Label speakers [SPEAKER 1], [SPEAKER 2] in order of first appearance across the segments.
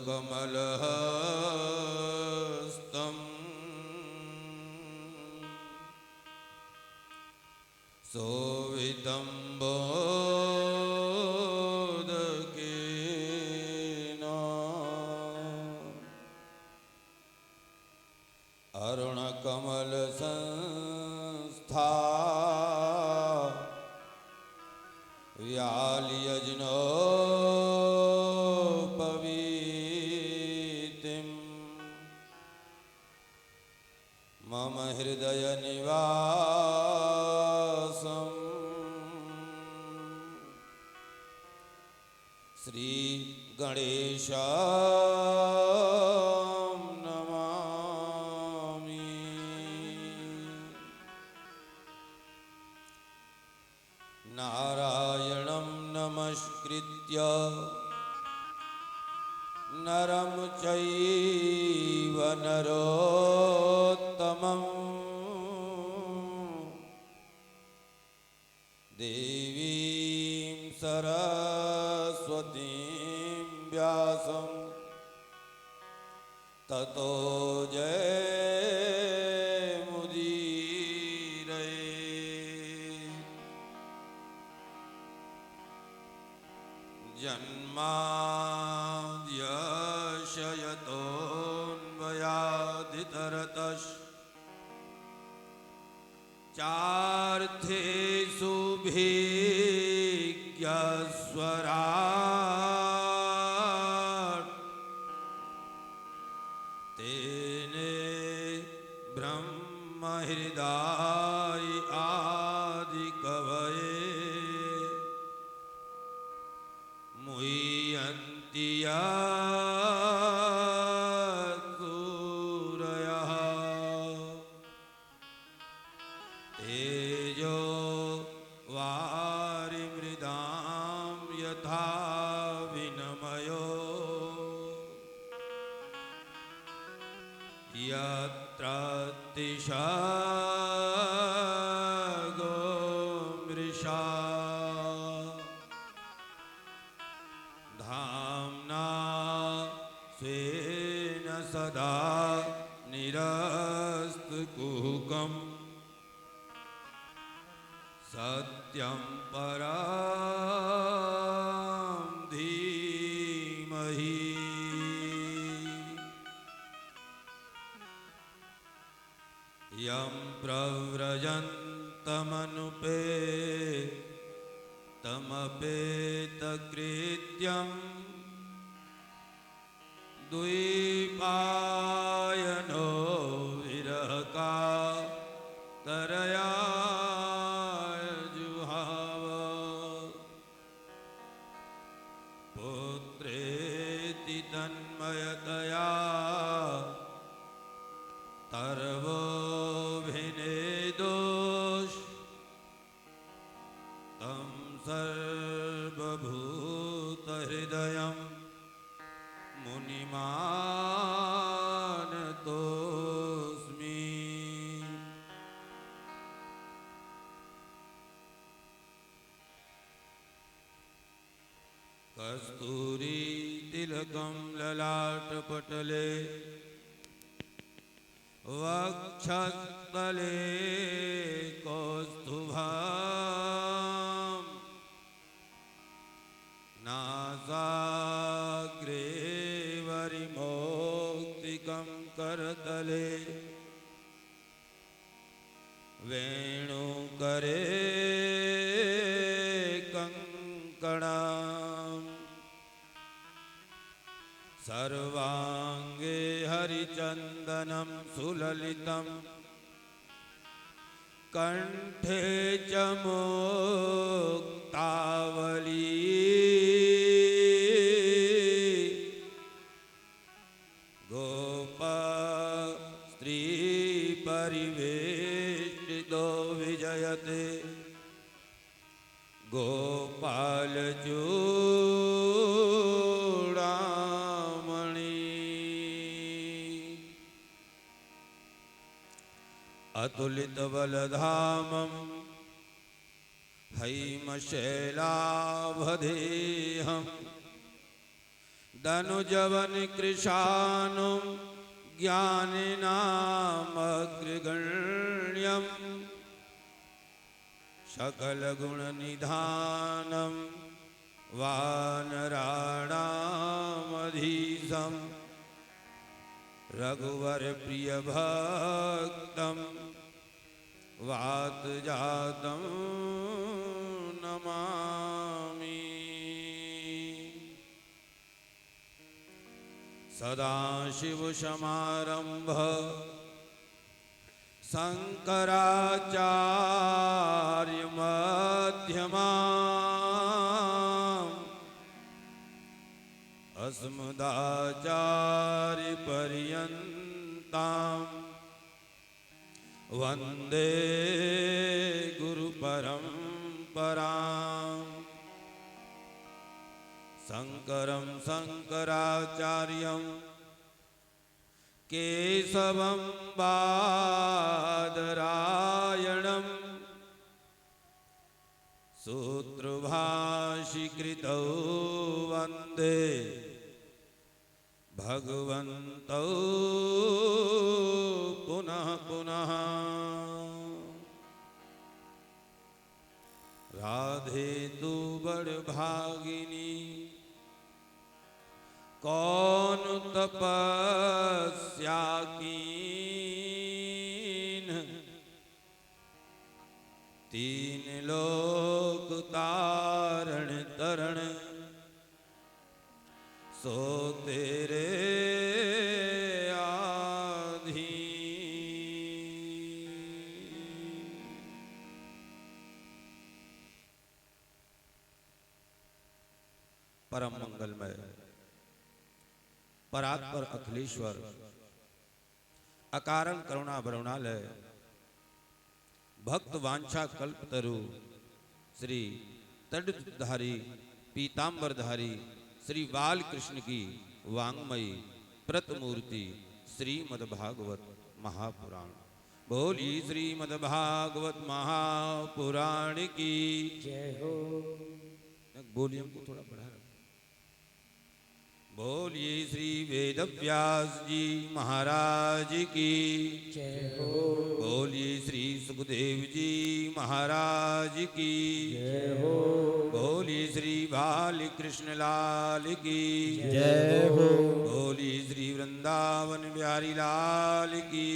[SPEAKER 1] अरुणकमलहस्तं शोभितं बोधकेन अरुणकमलसंस्था व्यालियज्ञोपवीतिं मम हृदय निवासं श्री गणेशं नमामि। नारायणं नमस्कृत्य नरं चैव नरोत्तमं देवीं सरस्वतीं व्यासं ततो जयमुदीरये। जन्माद्यस्य यतोऽन्वयादितरतश्च चार्थेषु भिज्ञस्वराट् तेने ब्रह्महृदाय आदिकवये मुह्यन्ति सूरयः तेजो वारिमृदां यथा विनिमयो यत्र तिष्ठो मृषा धाम्ना स्वेन सदा निरस्तकुहकं सत्यं परं धीमहि। यं प्रव्रजन्तमनुपेतमपेतकृत्यं द्वैपायनो विरहकातरया जुहाव पुत्रेति तन्मयतया तर्वोऽभिनेदोष तं सर्वभूतहृदयं मुनिमानतोऽस्मि। कस्तूरी तिलकं ललाटपटले वक्षस्थले कौस्तुभं नासाग्रे वरिमौक्तिकं करतले वेणुकरे कङ्कणम् सर्वांगे हरिचंदनं सुललितं कंठे च मुक्तावली गोप स्त्री परिवेष्टितो विजयते गोपालचूडामणि अतुलितबलधामं हैमशैलावधेहं तनुजवन कृशानुं ज्ञानिनामग्रगण्यं सकलगुणनिधानं वानराणामधीशं रघुवरप्रियभक्तं वातजातं नमामि। सदाशिवसमारम्भ शङ्कराचार्यमध्यमाम् अस्मदाचार्यपर्यन्तां वन्दे गुरुपरम्पराम्। शङ्करं शङ्कराचार्यं केशवं बादरायणं सूत्रभाष्यकृतौ वन्दे भगवन्तौ पुनः पुनः। राधे तू बड़भागिनी कौन तपस्या कीन, तीन लोक तारण तरण सो तेरे परम मंगलमय परात्पर अखिलेश्वर अकारण करुणा वरुणालय भक्त वांछा कल्पतरु श्री तड़धारी पीतांबरधारी श्री बालकृष्ण की वांगमयी प्रतिमूर्ति श्रीमद्भागवत महापुराण। बोली श्रीमद्भागवत महापुराण की
[SPEAKER 2] जय हो।
[SPEAKER 1] बोलिए हमको थोड़ा बढ़ा रहा। बोलिए श्री वेदव्यास जी महाराज की
[SPEAKER 2] जय हो।
[SPEAKER 1] बोलिए श्री सुखदेव जी महाराज की
[SPEAKER 2] जय हो।
[SPEAKER 1] बोलिए श्री बालकृष्ण लाल की
[SPEAKER 2] जय हो।
[SPEAKER 1] बोलिए श्री वृंदावन बिहारी लाल की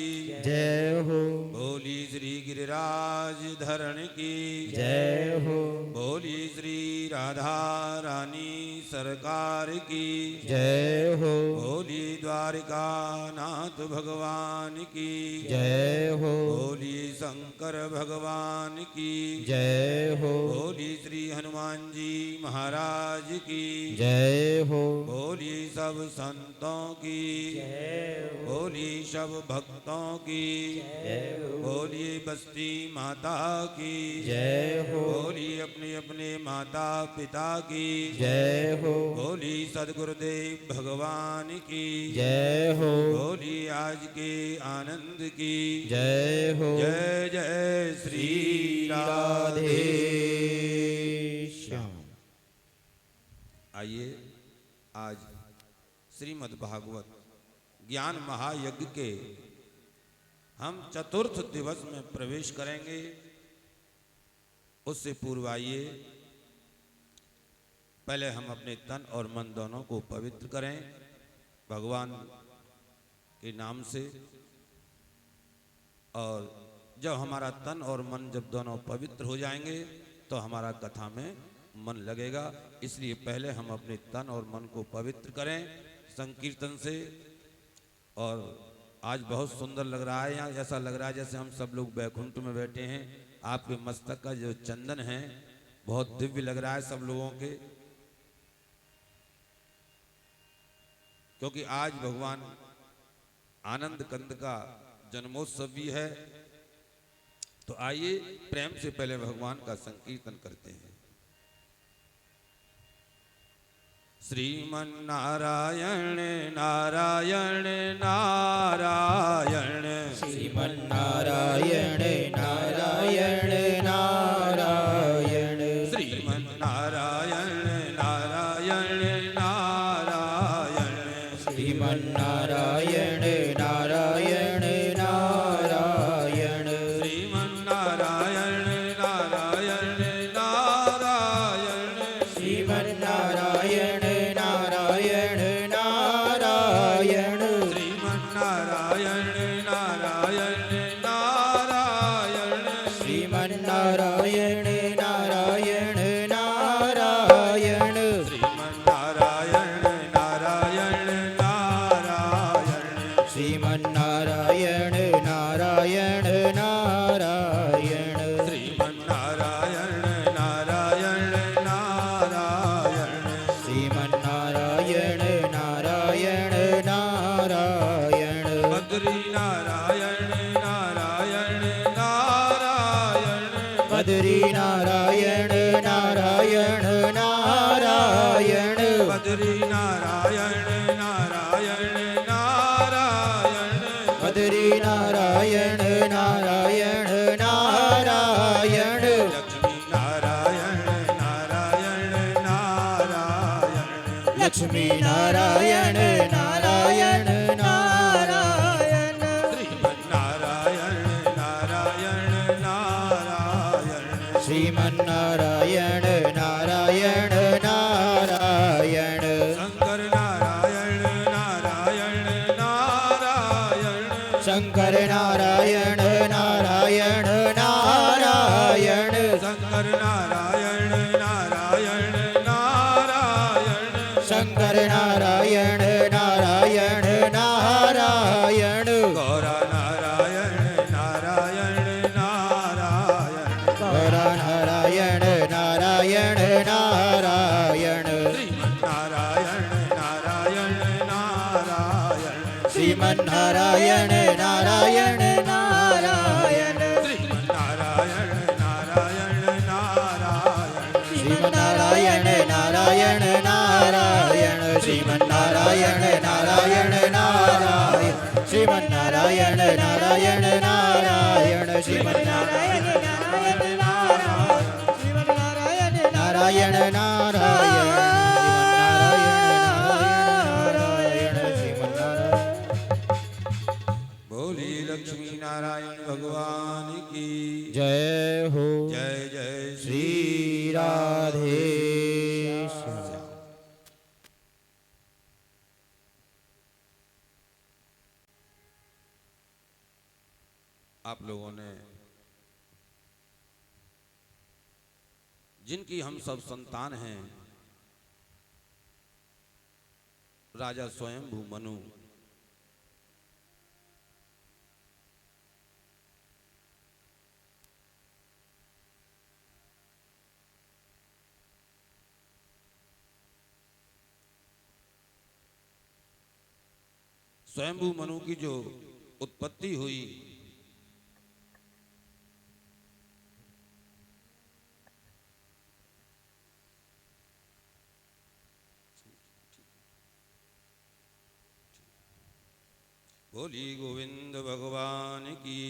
[SPEAKER 2] जय हो।
[SPEAKER 1] बोलिए श्री गिरिराज धरण की
[SPEAKER 2] जय हो।
[SPEAKER 1] बोलिए श्री राधा रानी सरकार की
[SPEAKER 2] जय हो।
[SPEAKER 1] बोलिए द्वारिका नाथ भगवान की
[SPEAKER 2] जय हो।
[SPEAKER 1] बोलिए शंकर भगवान की
[SPEAKER 2] जय हो।
[SPEAKER 1] बोलिए श्री हनुमान जी महाराज की
[SPEAKER 2] जय हो।
[SPEAKER 1] बोलिए सब संतों की
[SPEAKER 2] जय हो।
[SPEAKER 1] बोलिए सब भक्तों की
[SPEAKER 2] जय हो।
[SPEAKER 1] बोलिए बस्ती माता की
[SPEAKER 2] जय हो।
[SPEAKER 1] बोलिए अपने अपने माता पिता की
[SPEAKER 2] जय हो।
[SPEAKER 1] बोलिए सदगुरुदेव भगवान की
[SPEAKER 2] जय हो।
[SPEAKER 1] बोलिए आज के आनंद की
[SPEAKER 2] जय हो।
[SPEAKER 1] जय जय श्री राधे
[SPEAKER 2] श्याम।
[SPEAKER 1] आइए आज श्रीमद् भागवत ज्ञान महायज्ञ के हम चतुर्थ दिवस में प्रवेश करेंगे। उससे पूर्व आइए पहले हम अपने तन और मन दोनों को पवित्र करें भगवान के नाम से। और जब हमारा तन और मन जब दोनों पवित्र हो जाएंगे तो हमारा कथा में मन लगेगा। इसलिए पहले हम अपने तन और मन को पवित्र करें संकीर्तन से। और आज बहुत सुंदर लग रहा है, यहाँ ऐसा लग रहा है जैसे हम सब लोग बैकुंठ में बैठे हैं। आपके मस्तक का जो चंदन है बहुत दिव्य लग रहा है सब लोगों के, क्योंकि आज भगवान आनंद कंद का जन्मोत्सव भी है। तो आइए प्रेम से पहले भगवान का संकीर्तन करते हैं। श्रीमन्नारायण नारायण नारायण
[SPEAKER 2] श्रीमन्नारायण नारायण नारायण
[SPEAKER 1] श्रीमन्नारायण नारायण नारायण
[SPEAKER 2] बद्री नारायण नारायण नारायण
[SPEAKER 1] बद्री नारायण नारायण नारायण
[SPEAKER 2] बद्री नारायण नारायण नारायण
[SPEAKER 1] लक्ष्मी नारायण नारायण नारायण
[SPEAKER 2] लक्ष्मी नारायण नारायण नारायण
[SPEAKER 1] श्रीमन्नारायण नारायण नारायण
[SPEAKER 2] श्रीमन्नारायण नारायण नारायण
[SPEAKER 1] शंकर नारायण नारायण नारायण
[SPEAKER 2] शंकर नारायण नारायण नारायण
[SPEAKER 1] शंकर नारायण नारायण नारायण
[SPEAKER 2] शंकर नारायण नारायण
[SPEAKER 1] गौरा नारायण नारायण नारायण
[SPEAKER 2] गौरा नारायण नारायण नारायण
[SPEAKER 1] श्रीमन्नारायण नारायण नारायण
[SPEAKER 2] श्रीमन्नारायण नारायण नारायण
[SPEAKER 1] श्रीमन्नारायण नारायण नारायण
[SPEAKER 2] श्रीमन्नारायण नारायण नारायण श्रीमन्नारायण नारायण नारायण श्रीमन्नारायण नारायण नारायण नारायण नारायण
[SPEAKER 1] बोली लक्ष्मी नारायण भगवान की
[SPEAKER 2] जय हो
[SPEAKER 1] जय जय
[SPEAKER 2] श्री राधे
[SPEAKER 1] आप लोगों ने जिनकी हम सब संतान हैं, राजा स्वयंभू मनु स्वयंभू मनु की जो उत्पत्ति हुई, बोली गोविंद भगवान की।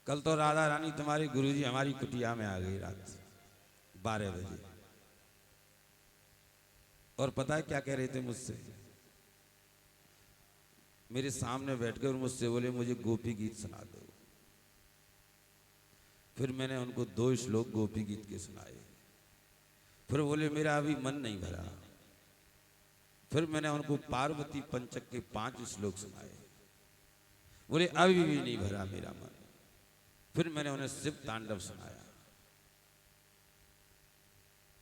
[SPEAKER 1] कल तो राधा रानी तुम्हारे गुरुजी हमारी कुटिया में आ गई रात 12 बजे, और पता है क्या कह रहे थे मुझसे? मेरे सामने बैठकर मुझसे बोले मुझे गोपी गीत सुना दो। फिर मैंने उनको 2 श्लोक गोपी गीत के सुनाए। फिर बोले मेरा अभी मन नहीं भरा। फिर मैंने उनको पार्वती पंचक के 5 श्लोक सुनाए। बोले अभी भी नहीं भरा मेरा मन। फिर मैंने उन्हें शिव तांडव सुनाया,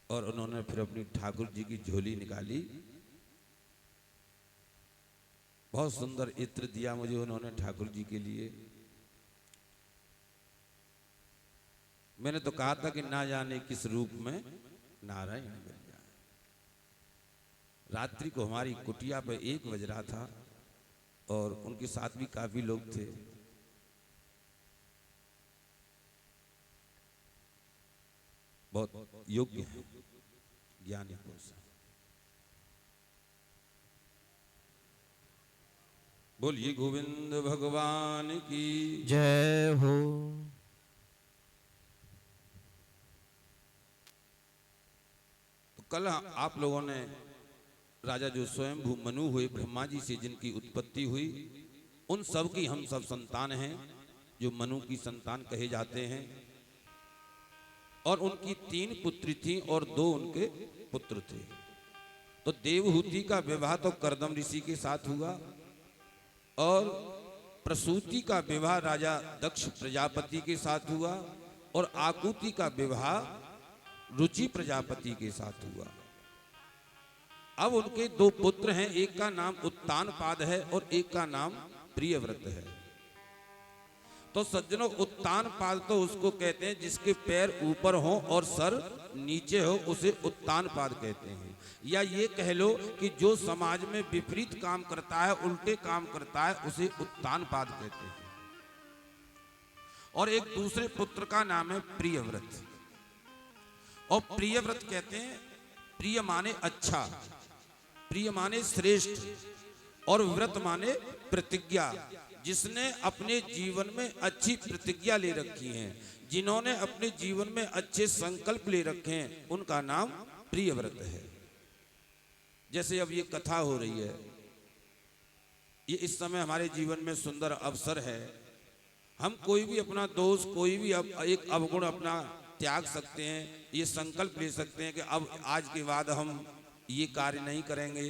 [SPEAKER 1] और उन्होंने फिर अपनी ठाकुर जी की झोली निकाली। बहुत सुंदर इत्र दिया मुझे उन्होंने ठाकुर जी के लिए। मैंने तो कहा था कि ना जाने किस रूप में नारायण मिल जाए। रात्रि को हमारी कुटिया पे 1 बज रहा था, और उनके साथ भी काफी लोग थे। बहुत योग्य हैं, ज्ञानी पुरुष हैं। बोलिए गोविंद भगवान की
[SPEAKER 2] जय हो।
[SPEAKER 1] तो कल आप लोगों ने राजा जो स्वयंभू मनु हुए, ब्रह्मा जी से जिनकी उत्पत्ति हुई, उन सब की हम सब संतान हैं, जो मनु की संतान कहे जाते हैं। और उनकी 3 पुत्री थी और 2 उनके पुत्र थे। तो देवहूति का विवाह तो कर्दम ऋषि के साथ हुआ, और प्रसूति का विवाह राजा दक्ष प्रजापति के साथ हुआ, और आकुति का विवाह रुचि प्रजापति के साथ हुआ। अब उनके 2 पुत्र हैं, एक का नाम उत्तानपाद है और एक का नाम प्रियव्रत है। तो सज्जनों, उत्तानपाद तो उसको कहते हैं जिसके पैर ऊपर हो और सर नीचे हो, उसे उत्तानपाद कहते हैं। या ये कह लो कि जो समाज में विपरीत काम करता है, उल्टे काम करता है, उसे उत्तानपाद कहते हैं। और एक दूसरे पुत्र का नाम है प्रियव्रत। और प्रियव्रत कहते हैं, प्रिय माने अच्छा, प्रिय माने श्रेष्ठ, और व्रत माने प्रतिज्ञा। जिसने अपने जीवन में अच्छी प्रतिज्ञा ले रखी है, जिन्होंने अपने जीवन में अच्छे संकल्प ले रखे हैं, उनका नाम प्रियव्रत है। जैसे अब ये कथा हो रही है, ये इस समय हमारे जीवन में सुंदर अवसर है। हम कोई भी अपना दोष, कोई भी एक अवगुण अपना त्याग सकते हैं, ये संकल्प ले सकते हैं कि अब आज के बाद हम ये कार्य नहीं करेंगे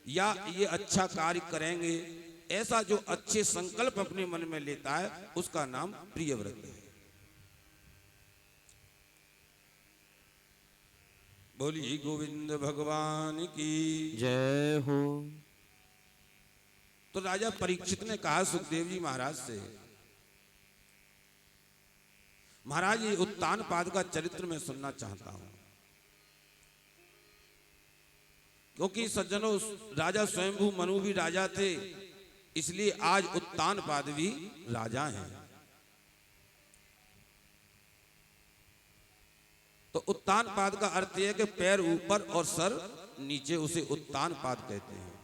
[SPEAKER 1] या ये अच्छा कार्य करेंगे। ऐसा जो अच्छे संकल्प अपने मन में लेता है, उसका नाम प्रियव्रत है। बोलिए गोविंद भगवान की
[SPEAKER 2] जय हो।
[SPEAKER 1] तो राजा परीक्षित ने कहा सुखदेव जी महाराज से, महाराज ये उत्तानपाद का चरित्र मैं सुनना चाहता हूं, क्योंकि सज्जनों राजा स्वयंभू मनु भी राजा थे, इसलिए आज उत्तानपाद भी राजा हैं। तो उत्तानपाद का अर्थ यह है कि पैर ऊपर और सर नीचे, उसे उत्तानपाद कहते हैं।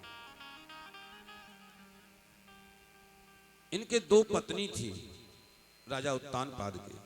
[SPEAKER 1] इनके दो पत्नी थी राजा उत्तानपाद के।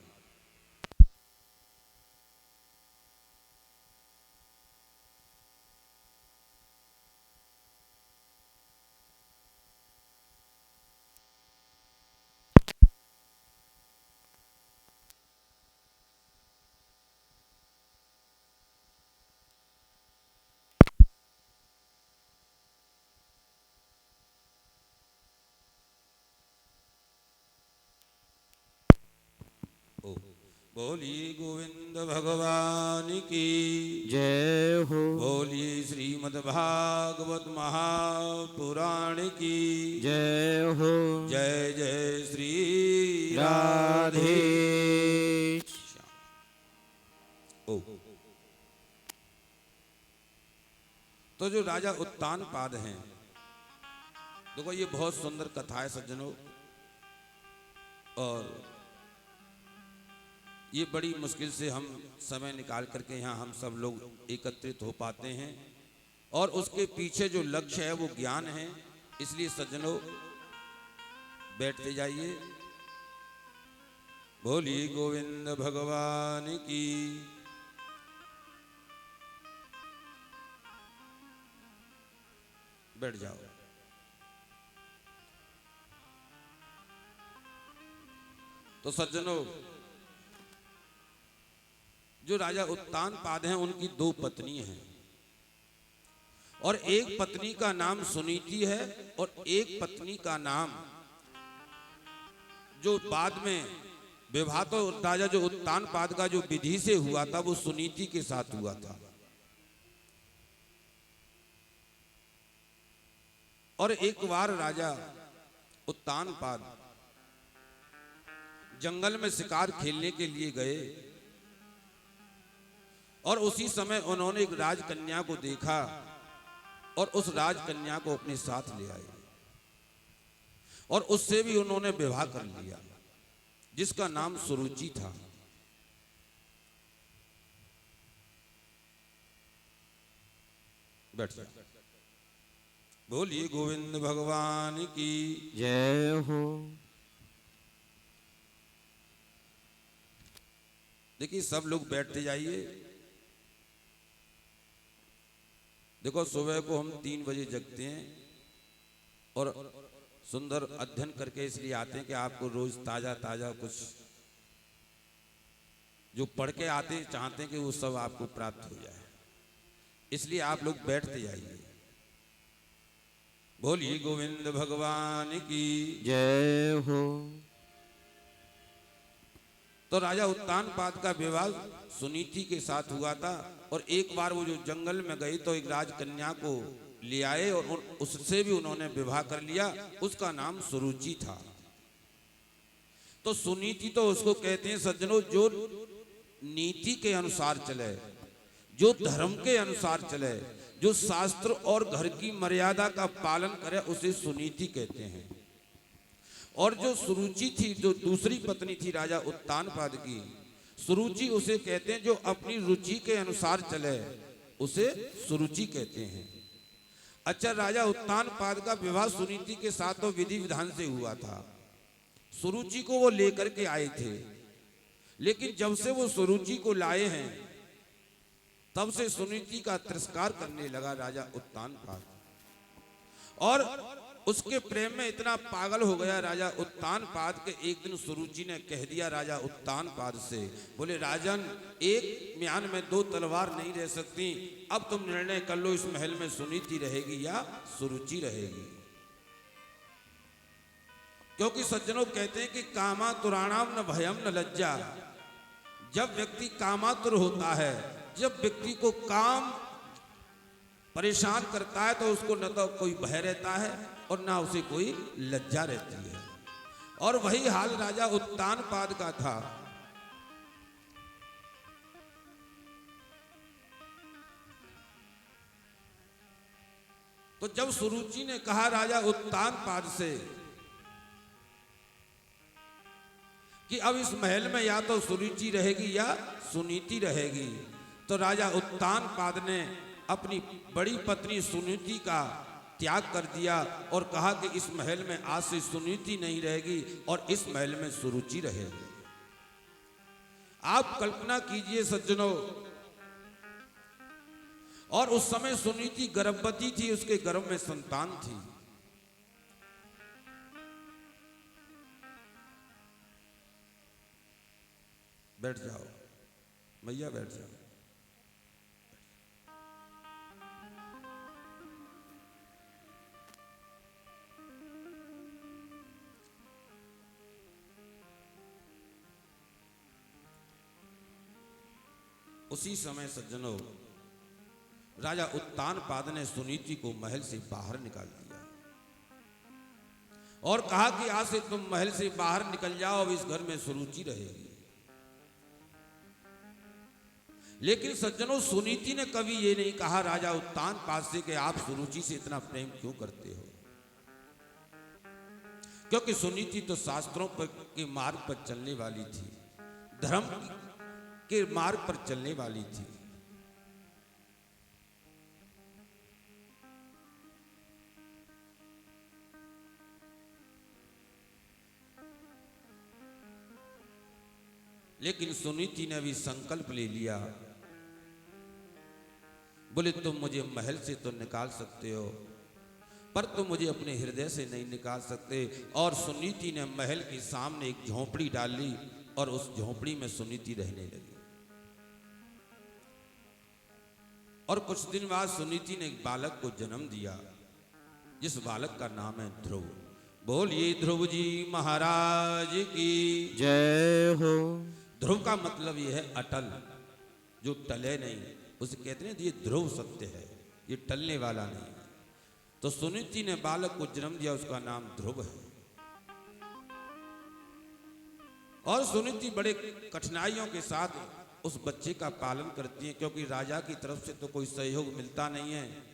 [SPEAKER 1] बोलिए गोविंद भगवान की
[SPEAKER 2] जय हो।
[SPEAKER 1] बोलिए श्रीमद् भागवत महापुराण की
[SPEAKER 2] जय हो।
[SPEAKER 1] जय जय श्री
[SPEAKER 2] राधे।
[SPEAKER 1] ओ तो जो राजा उत्तानपाद हैं, देखो ये बहुत सुंदर कथा है सज्जनों, और ये बड़ी मुश्किल से हम समय निकाल करके यहाँ हम सब लोग एकत्रित हो पाते हैं, और उसके पीछे जो लक्ष्य है वो ज्ञान है। इसलिए सज्जनों बैठते जाइए। बोलिए गोविंद भगवान की। बैठ जाओ। तो सज्जनों जो राजा उत्तानपाद हैं, उनकी दो पत्नी हैं, और एक पत्नी का नाम सुनीति है और एक पत्नी का नाम, जो बाद में विवाह तो राजा जो उत्तानपाद का जो विधि से हुआ था वो सुनीति के साथ हुआ था। और एक बार राजा उत्तानपाद जंगल में शिकार खेलने के लिए गए, और उसी समय उन्होंने एक राजकन्या को देखा और उस राजकन्या को अपने साथ ले आए, और उससे भी उन्होंने विवाह कर लिया, जिसका नाम सुरुचि था। बैठ जा। बोलिए गोविंद भगवान की
[SPEAKER 2] जय हो।
[SPEAKER 1] देखिए सब लोग बैठते जाइए। देखो सुबह को हम 3 बजे जगते हैं और सुंदर अध्ययन करके इसलिए आते हैं कि आपको रोज ताजा ताजा कुछ जो पढ़ के आते चाहते हैं कि वो सब आपको प्राप्त हो जाए, इसलिए आप लोग बैठते जाइए। बोलिए गोविंद भगवान की
[SPEAKER 2] जय हो।
[SPEAKER 1] तो राजा उत्तानपाद का विवाह सुनीति के साथ हुआ था, और एक बार वो जो जंगल में गई तो एक राजकन्या को ले आए और उससे भी उन्होंने विवाह कर लिया, उसका नाम सुरुचि था। तो सुनीति तो उसको कहते हैं सज्जनों जो नीति के अनुसार चले, जो धर्म के अनुसार चले, जो शास्त्र और घर की मर्यादा का पालन करे, उसे सुनीति कहते हैं। और जो सुरुचि थी, जो दूसरी पत्नी थी राजा उत्तानपाद की, सुरुचि उसे कहते हैं जो अपनी रुचि के अनुसार चले, उसे सुरुचि कहते हैं। अच्छा, राजा उत्तानपाद का विवाह सुनीति के साथ तो विधि विधान से हुआ था। सुरुचि को वो लेकर के आए थे, लेकिन जब से वो सुरुचि को लाए हैं तब से सुनीति का तिरस्कार करने लगा राजा उत्तानपाद, और उसके प्रेम में इतना पागल हो गया राजा उत्तानपाद के। एक दिन सुरुचि ने कह दिया राजा उत्तानपाद से, बोले राजन, एक म्यान में दो तलवार नहीं रह सकती, अब तुम निर्णय कर लो, इस महल में सुनीति रहेगी या सुरुचि रहेगी। क्योंकि सज्जनों कहते हैं कि कामातुराणाम न भयम न लज्जा। जब व्यक्ति कामातुर होता है, जब व्यक्ति को काम परेशान करता है, तो उसको न तो कोई भय रहता है और ना उसे कोई लज्जा रहती है। और वही हाल राजा उत्तानपाद का था। तो जब सुरुचि ने कहा राजा उत्तानपाद से कि अब इस महल में या तो सुरुचि रहेगी या सुनीति रहेगी, तो राजा उत्तानपाद ने अपनी बड़ी पत्नी सुनीति का त्याग कर दिया और कहा कि इस महल में आज से सुनीति नहीं रहेगी और इस महल में सुरुचि रहेगी। आप कल्पना कीजिए सज्जनों, और उस समय सुनीति गर्भवती थी, उसके गर्भ में संतान थी। बैठ जाओ मैया, बैठ जाओ। उसी समय सज्जनों, राजा उत्तानपाद ने सुनीति को महल से बाहर निकाल दिया और कहा कि आज से तुम महल से बाहर निकल जाओ, अब इस घर में सुरुचि रहेगी। लेकिन सज्जनों, सुनीति ने कभी ये नहीं कहा राजा उत्तानपाद से कि आप सुरुचि से इतना प्रेम क्यों करते हो, क्योंकि सुनीति तो शास्त्रों पर के मार्ग पर चलने वाली थी, धर्म के मार्ग पर चलने वाली थी। लेकिन सुनीति ने भी संकल्प ले लिया, बोले तुम मुझे महल से तो निकाल सकते हो, पर तुम मुझे अपने हृदय से नहीं निकाल सकते। और सुनीति ने महल के सामने एक झोंपड़ी डाली और उस झोंपड़ी में सुनीति रहने लगी। और कुछ दिन बाद सुनीति ने एक बालक को जन्म दिया, जिस बालक का नाम है ध्रुव। बोलिए ध्रुव जी महाराज की
[SPEAKER 2] जय हो।
[SPEAKER 1] ध्रुव का मतलब यह है अटल, जो टले नहीं, उसे कहते हैं ये ध्रुव सत्य है, ये टलने वाला नहीं। तो सुनीति ने बालक को जन्म दिया, उसका नाम ध्रुव है। और सुनीति बड़े कठिनाइयों के साथ उस बच्चे का पालन करती है, क्योंकि राजा की तरफ से तो कोई सहयोग मिलता नहीं है।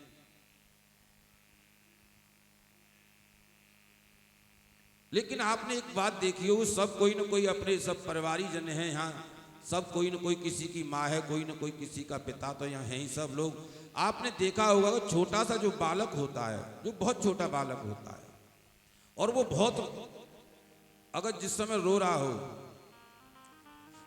[SPEAKER 1] लेकिन आपने एक बात देखी हो, सब कोई न कोई अपने सब परिवारी जन हैं यहाँ, सब कोई न कोई किसी की माँ है, कोई न कोई किसी का पिता, तो यहाँ हैं ही सब लोग। आपने देखा होगा छोटा सा जो बालक होता है, जो बहुत छोटा बालक होता है, और वो बहुत, अगर जिस समय रो रहा हो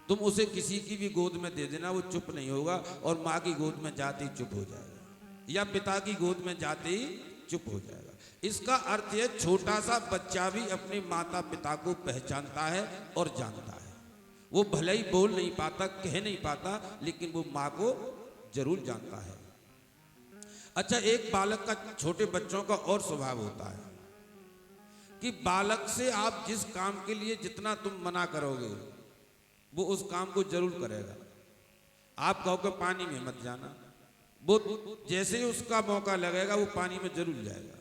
[SPEAKER 1] तुम उसे किसी की भी गोद में दे देना, वो चुप नहीं होगा, और माँ की गोद में जाते ही चुप हो जाएगा, या पिता की गोद में जाते ही चुप हो जाएगा। इसका अर्थ है छोटा सा बच्चा भी अपने माता पिता को पहचानता है और जानता है। वो भले ही बोल नहीं पाता, कह नहीं पाता, लेकिन वो माँ को जरूर जानता है। अच्छा, एक बालक का, छोटे बच्चों का और स्वभाव होता है कि बालक से आप जिस काम के लिए जितना तुम मना करोगे, वो उस काम को जरूर करेगा। आप कहोगे पानी में मत जाना, वो जैसे ही उसका मौका लगेगा वो पानी में जरूर जाएगा।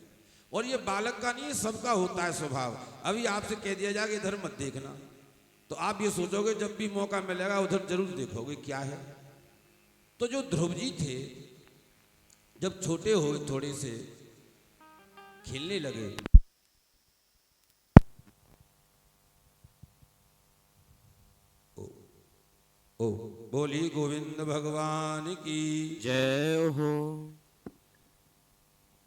[SPEAKER 1] और ये बालक का नहीं है, सबका होता है स्वभाव। अभी आपसे कह दिया जाएगा इधर मत देखना, तो आप ये सोचोगे जब भी मौका मिलेगा उधर जरूर देखोगे क्या है। तो जो ध्रुव जी थे, जब छोटे हुए थोड़े से खेलने लगे, ओ बोली गोविंद भगवान की।
[SPEAKER 2] जय हो।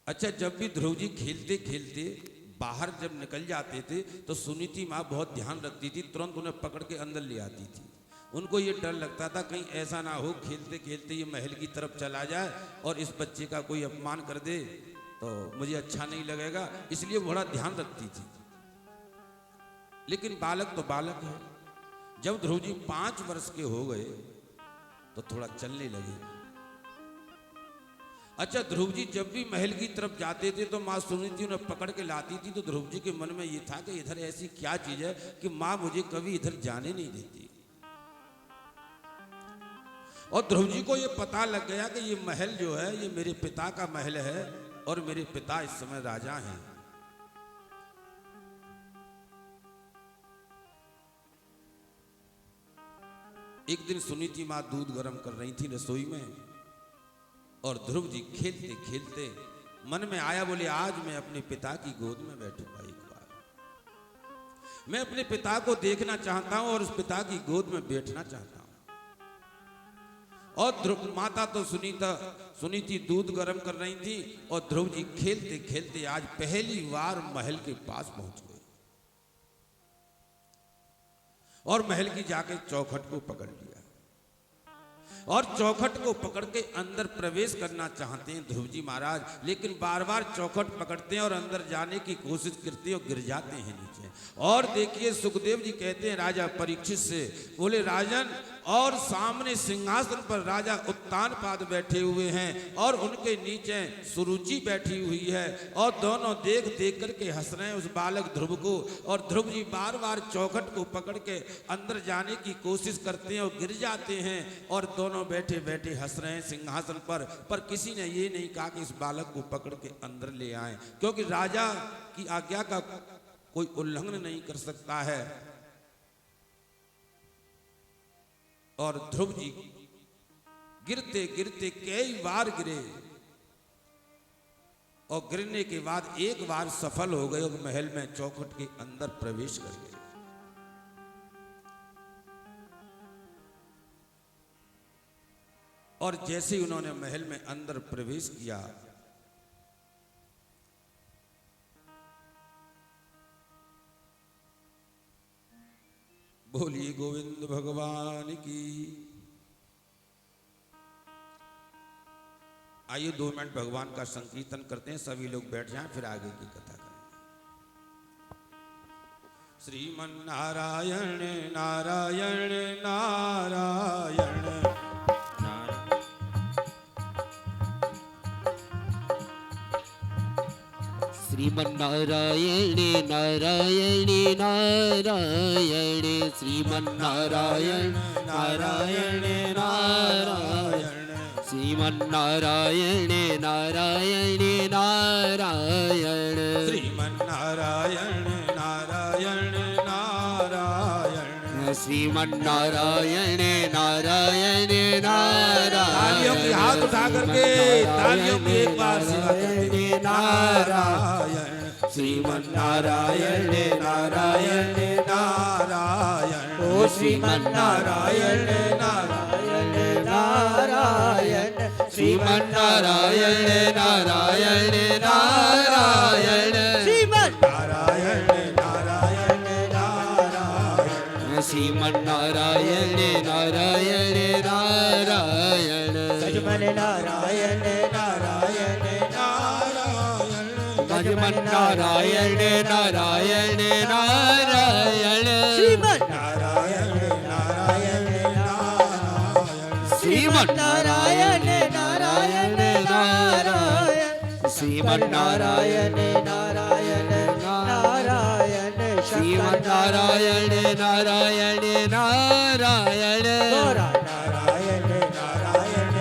[SPEAKER 1] अच्छा, जब भी ध्रुव जी खेलते खेलते बाहर जब निकल जाते थे तो सुनीति माँ बहुत ध्यान रखती थी, तुरंत उन्हें पकड़ के अंदर ले आती थी। उनको ये डर लगता था कहीं ऐसा ना हो खेलते खेलते ये महल की तरफ चला जाए और इस बच्चे का कोई अपमान कर दे तो मुझे अच्छा नहीं लगेगा, इसलिए बड़ा ध्यान रखती थी। लेकिन बालक तो बालक है। जब ध्रुव जी 5 वर्ष के हो गए तो थोड़ा चलने लगे। अच्छा, ध्रुव जी जब भी महल की तरफ जाते थे तो माँ सुनीति उन्हें पकड़ के लाती थी। तो ध्रुव जी के मन में ये था कि इधर ऐसी क्या चीज है कि माँ मुझे कभी इधर जाने नहीं देती। और ध्रुव जी को ये पता लग गया कि ये महल जो है ये मेरे पिता का महल है और मेरे पिता इस समय राजा हैं। एक दिन सुनीति माँ दूध गर्म कर रही थी रसोई में और ध्रुव जी खेलते खेलते मन में आया, बोले आज मैं अपने पिता की गोद में बैठूंगा। एक बार मैं अपने पिता को देखना चाहता हूं और उस पिता की गोद में बैठना चाहता हूं। और ध्रुव माता तो सुनीति दूध गर्म कर रही थी और ध्रुव जी खेलते खेलते आज पहली बार महल के पास पहुंच गए और महल की जाके चौखट को पकड़ लिया और चौखट को पकड़ के अंदर प्रवेश करना चाहते हैं ध्रुव जी महाराज, लेकिन बार बार चौखट पकड़ते हैं और अंदर जाने की कोशिश करते हैं और गिर जाते हैं नीचे। और देखिए सुखदेव जी कहते हैं राजा परीक्षित से, बोले राजन, और सामने सिंहासन पर राजा उत्तानपाद बैठे हुए हैं और उनके नीचे सुरुचि बैठी हुई है और दोनों देख देख करके हंस रहे हैं उस बालक ध्रुव को। और ध्रुव जी बार बार चौखट को पकड़ के अंदर जाने की कोशिश करते हैं और गिर जाते हैं और दोनों बैठे बैठे हंस रहे हैं सिंहासन पर किसी ने ये नहीं कहा कि इस बालक को पकड़ के अंदर ले आए, क्योंकि राजा की आज्ञा का कोई उल्लंघन नहीं कर सकता है। और ध्रुव जी गिरते गिरते कई बार गिरे और गिरने के बाद एक बार सफल हो गए और महल में चौखट के अंदर प्रवेश कर गए। और जैसे ही उन्होंने महल में अंदर प्रवेश किया, बोलिए गोविंद भगवान की। आइए 2 मिनट भगवान का संकीर्तन करते हैं, सभी लोग बैठ जाएं, फिर आगे की कथा करें। श्रीमन नारायण नारायण नारायण
[SPEAKER 2] श्रीमन्नारायण नारायण नारायण श्रीमन्नारायण नारायण नारायण श्रीमन्नारायण नारायण नारायण
[SPEAKER 1] श्रीमन्नारायण नारायण नारायण
[SPEAKER 2] श्रीमन्नारायण नारायण नारायण।
[SPEAKER 1] तालियों की हाथ उठा करके तालियों की एक बार नारायण श्रीमन्नारायण नारायण नारायण ओ श्रीमन्नारायण नारायण नारायण श्रीमन्नारायण नारायण नारायण श्रीमन्नारायण नारायण नारायण श्रीमन्नारायण नारायण नारायण सजमन नारायण नारायण भजमन नारायण नारायण नारायण श्रीमन्नारायण नारायण नारायण श्रीमन्नारायण नारायण नारायण श्रीमन्नारायण नारायण नारायण श्रीमन्नारायण नारायण नारायण नारायण नारायण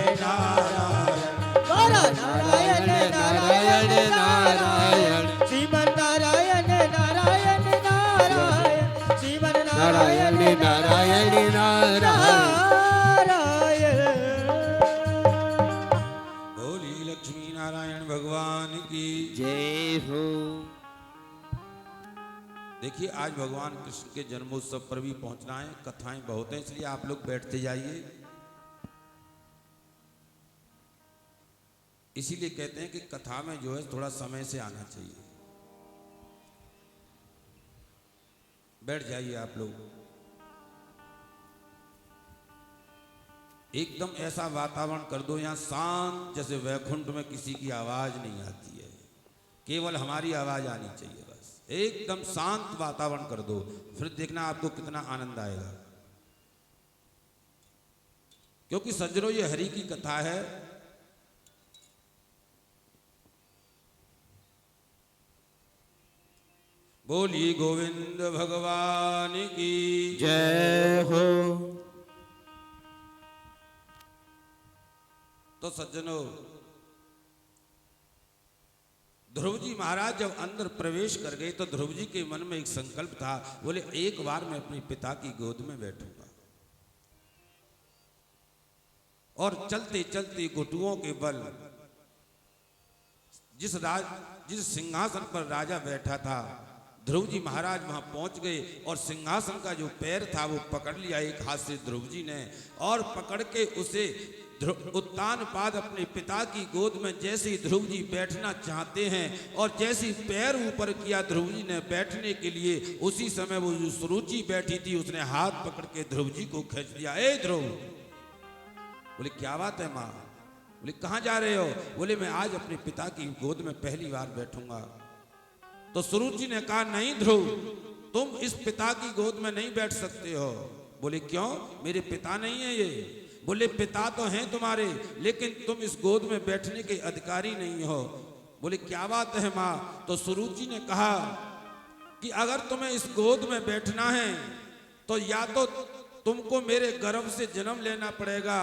[SPEAKER 1] नारायण नारायण नारायण श्रीमन्नारायण नारायण नारायण श्रीमन्नारायण नारायण नारायण। बोली लक्ष्मी नारायण भगवान की
[SPEAKER 2] जय हो।
[SPEAKER 1] देखिए आज भगवान कृष्ण के जन्मोत्सव पर भी पहुंचना है, कथाएं बहुत हैं, इसलिए आप लोग बैठते जाइए। इसीलिए कहते हैं कि कथा में जो है थोड़ा समय से आना चाहिए। बैठ जाइए आप लोग। एकदम ऐसा वातावरण कर दो यहां शांत, जैसे वैकुंठ में किसी की आवाज नहीं आती है, केवल हमारी आवाज आनी चाहिए बस। एकदम शांत वातावरण कर दो, फिर देखना आपको कितना आनंद आएगा। क्योंकि सज्जनों ये हरि की कथा है। बोलिए गोविंद भगवान की
[SPEAKER 2] जय हो।
[SPEAKER 1] तो सज्जनों, ध्रुव जी महाराज जब अंदर प्रवेश कर गए तो ध्रुव जी के मन में एक संकल्प था, बोले एक बार मैं अपने पिता की गोद में बैठूंगा। और चलते चलते घुटुओं के बल जिस सिंहासन पर राजा बैठा था, ध्रुव जी महाराज वहां पहुंच गए और सिंहासन का जो पैर था वो पकड़ लिया एक हाथ से ध्रुव जी ने, और पकड़ के उसे उत्तान पाद अपने पिता की गोद में जैसे ही ध्रुव जी बैठना चाहते हैं और जैसे ही पैर ऊपर किया ध्रुव जी ने बैठने के लिए, उसी समय वो जो सुरुचि बैठी थी उसने हाथ पकड़ के ध्रुव जी को खींच दिया। ए ध्रुव, बोले क्या बात है माँ? बोले कहाँ जा रहे हो? बोले मैं आज अपने पिता की गोद में पहली बार बैठूंगा। तो सुरुचि ने कहा नहीं ध्रुव, तुम इस पिता की गोद में नहीं बैठ सकते हो। बोले क्यों? मेरे पिता नहीं है ये। बोले पिता तो हैं तुम्हारे, लेकिन तुम इस गोद में बैठने के अधिकारी नहीं हो। बोले क्या बात है माँ? तो सुरुचि ने कहा कि अगर तुम्हें इस गोद में बैठना है तो या तो तुमको मेरे गर्भ से जन्म लेना पड़ेगा,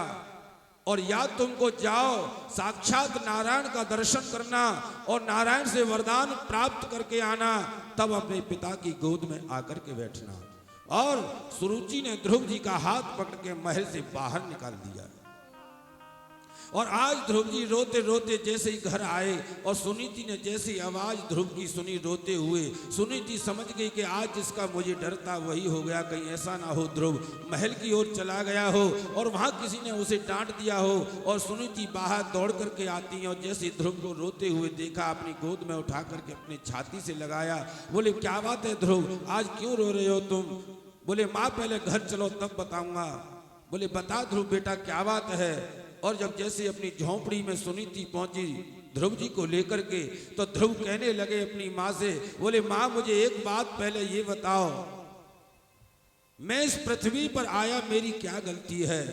[SPEAKER 1] और या तुमको जाओ साक्षात नारायण का दर्शन करना और नारायण से वरदान प्राप्त करके आना, तब अपने पिता की गोद में आकर के बैठना। और सुरुचि ने ध्रुव जी का हाथ पकड़ के महल से बाहर निकाल दिया। और आज ध्रुव जी रोते रोते जैसे ही घर आए और सुनीति ने जैसे ही आवाज ध्रुव की सुनी रोते हुए, सुनीति समझ गई कि आज जिसका मुझे डर था वही हो गया, कहीं ऐसा ना हो ध्रुव महल की ओर चला गया हो और वहां किसी ने उसे डांट दिया हो। और सुनीति बाहर दौड़ करके आती है और जैसे ध्रुव को रोते हुए देखा, अपनी गोद में उठा करके अपनी छाती से लगाया। बोले क्या बात है ध्रुव, आज क्यों रो रहे हो तुम? बोले माँ पहले घर चलो तब बताऊंगा। बोले बता ध्रुव बेटा क्या बात है? और जब जैसे अपनी झोंपड़ी में सुनीति पहुंची ध्रुव जी को लेकर के, तो ध्रुव कहने लगे अपनी माँ से, बोले माँ मुझे एक बात पहले ये बताओ, मैं इस पृथ्वी पर आया मेरी क्या गलती है?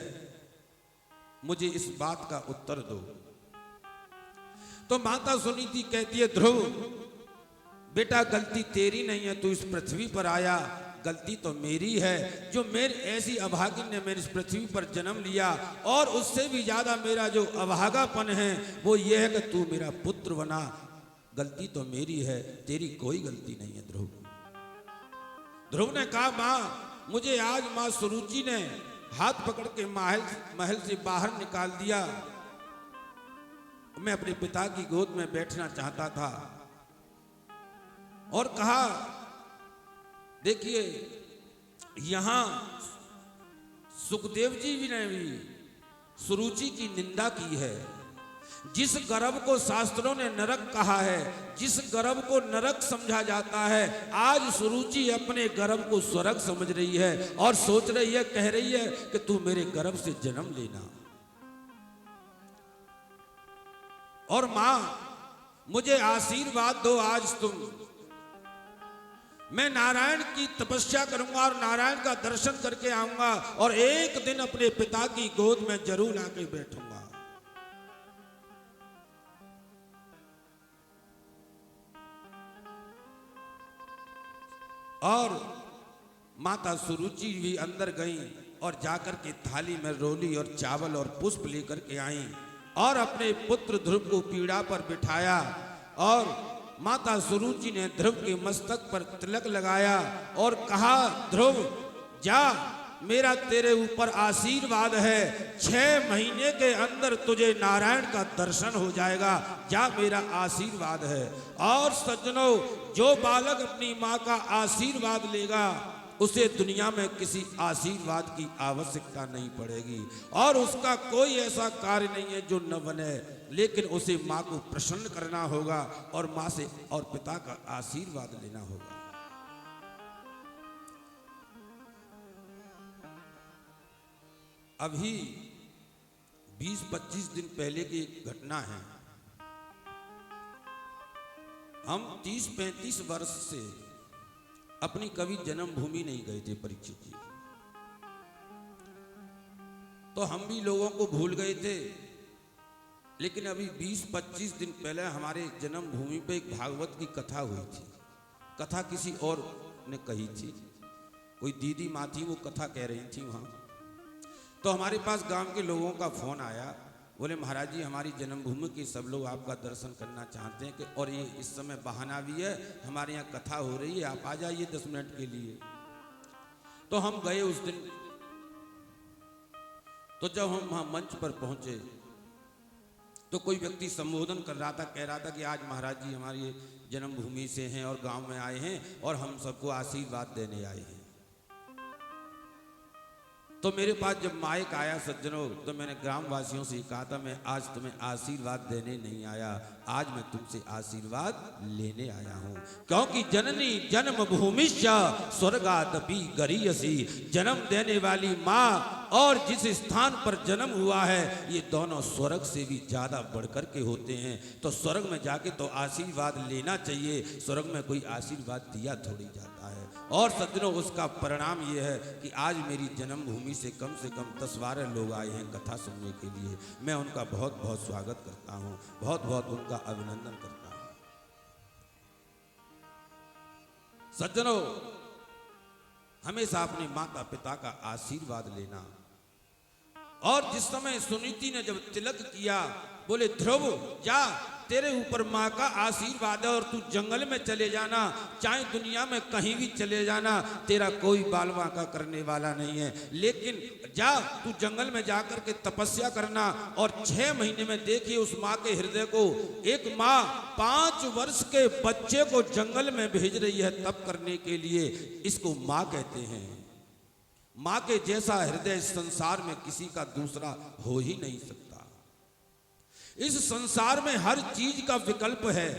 [SPEAKER 1] मुझे इस बात का उत्तर दो। तो माता सुनीति कहती है ध्रुव बेटा गलती तेरी नहीं है, तू इस पृथ्वी पर आया, गलती तो मेरी है। जो मेरी ऐसी अभागिन ने मेरी इस पृथ्वी पर जन्म लिया, और उससे भी ज्यादा मेरा जो अभागापन है वो ये है कि तू मेरा पुत्र बना। गलती तो मेरी है, तेरी कोई गलती नहीं है ध्रुव। ध्रुव ने कहा माँ मुझे आज माँ सुरुचि ने हाथ पकड़ के महल से बाहर निकाल दिया, मैं अपने पिता की गोद में बैठना चाहता था। और कहा देखिए यहां सुखदेव जी ने भी सुरुचि की निंदा की है। जिस गर्भ को शास्त्रों ने नरक कहा है, जिस गर्भ को नरक समझा जाता है, आज सुरुचि अपने गर्भ को स्वर्ग समझ रही है और सोच रही है, कह रही है कि तू मेरे गर्भ से जन्म लेना। और मां मुझे आशीर्वाद दो, आज तुम मैं नारायण की तपस्या करूंगा और नारायण का दर्शन करके आऊंगा और एक दिन अपने पिता की गोद में जरूर आके बैठूंगा। और माता सुरुचि भी अंदर गई और जाकर के थाली में रोली और चावल और पुष्प लेकर के आई और अपने पुत्र ध्रुव को पीड़ा पर बिठाया। और माता सुरुचि ने ध्रुव के मस्तक पर तिलक लगाया और कहा ध्रुव जा मेरा तेरे ऊपर आशीर्वाद है, 6 महीने के अंदर तुझे नारायण का दर्शन हो जाएगा, जा मेरा आशीर्वाद है। और सज्जनों, जो बालक अपनी माँ का आशीर्वाद लेगा उसे दुनिया में किसी आशीर्वाद की आवश्यकता नहीं पड़ेगी, और उसका कोई ऐसा कार्य नहीं है जो न बने, लेकिन उसे माँ को प्रसन्न करना होगा और माँ से और पिता का आशीर्वाद लेना होगा। अभी 20-25 दिन पहले की एक घटना है। हम 30-35 वर्ष से अपनी कभी जन्मभूमि नहीं गए थे परीक्षित जी, तो हम भी लोगों को भूल गए थे। लेकिन अभी 20-25 दिन पहले हमारे जन्मभूमि पे एक भागवत की कथा हुई थी। कथा किसी और ने कही थी, कोई दीदी माँ थी, वो कथा कह रही थी वहाँ। तो हमारे पास गांव के लोगों का फोन आया, बोले महाराज जी हमारी जन्मभूमि के सब लोग आपका दर्शन करना चाहते हैं कि, और ये इस समय बहाना भी है, हमारे यहाँ कथा हो रही है, आप आ जाइए 10 मिनट के लिए। तो हम गए उस दिन। तो जब हम वहाँ मंच पर पहुंचे तो कोई व्यक्ति संबोधन कर रहा था, कह रहा था कि आज महाराज जी हमारी जन्मभूमि से हैं और गांव में आए हैं और हम सबको आशीर्वाद देने आए हैं। तो मेरे पास जब माइक आया सज्जनों, तो मैंने ग्रामवासियों से कहा था मैं आज तुम्हें आशीर्वाद देने नहीं आया, आज मैं तुमसे आशीर्वाद लेने आया हूं, क्योंकि जननी जन्मभूमिश्च स्वर्गादपि गरीयसी, जन्म देने वाली माँ और जिस स्थान पर जन्म हुआ है ये दोनों स्वर्ग से भी ज्यादा बढ़कर के होते हैं। तो स्वर्ग में जाके तो आशीर्वाद लेना चाहिए, स्वर्ग में कोई आशीर्वाद दिया थोड़ी जाता है। और सज्जनों, उसका परिणाम ये है कि आज मेरी जन्मभूमि से कम 10-12 लोग आए हैं कथा सुनने के लिए। मैं उनका बहुत बहुत स्वागत करता हूँ, बहुत बहुत उनका अभिनंदन करता हूँ। सज्जनों, हमेशा अपने माता पिता का आशीर्वाद लेना। और जिस समय सुनीति ने जब तिलक किया, बोले ध्रुव जा, तेरे ऊपर माँ का आशीर्वाद है और तू जंगल में चले जाना, चाहे दुनिया में कहीं भी चले जाना, तेरा कोई बाल बांका करने वाला नहीं है, लेकिन जा तू जंगल में जाकर के तपस्या करना। और 6 महीने में देखिए उस माँ के हृदय को, एक माँ 5 वर्ष के बच्चे को जंगल में भेज रही है तप करने के लिए, इसको माँ कहते हैं। माँ के जैसा हृदय इस संसार में किसी का दूसरा हो ही नहीं सकता। इस संसार में हर चीज का विकल्प है,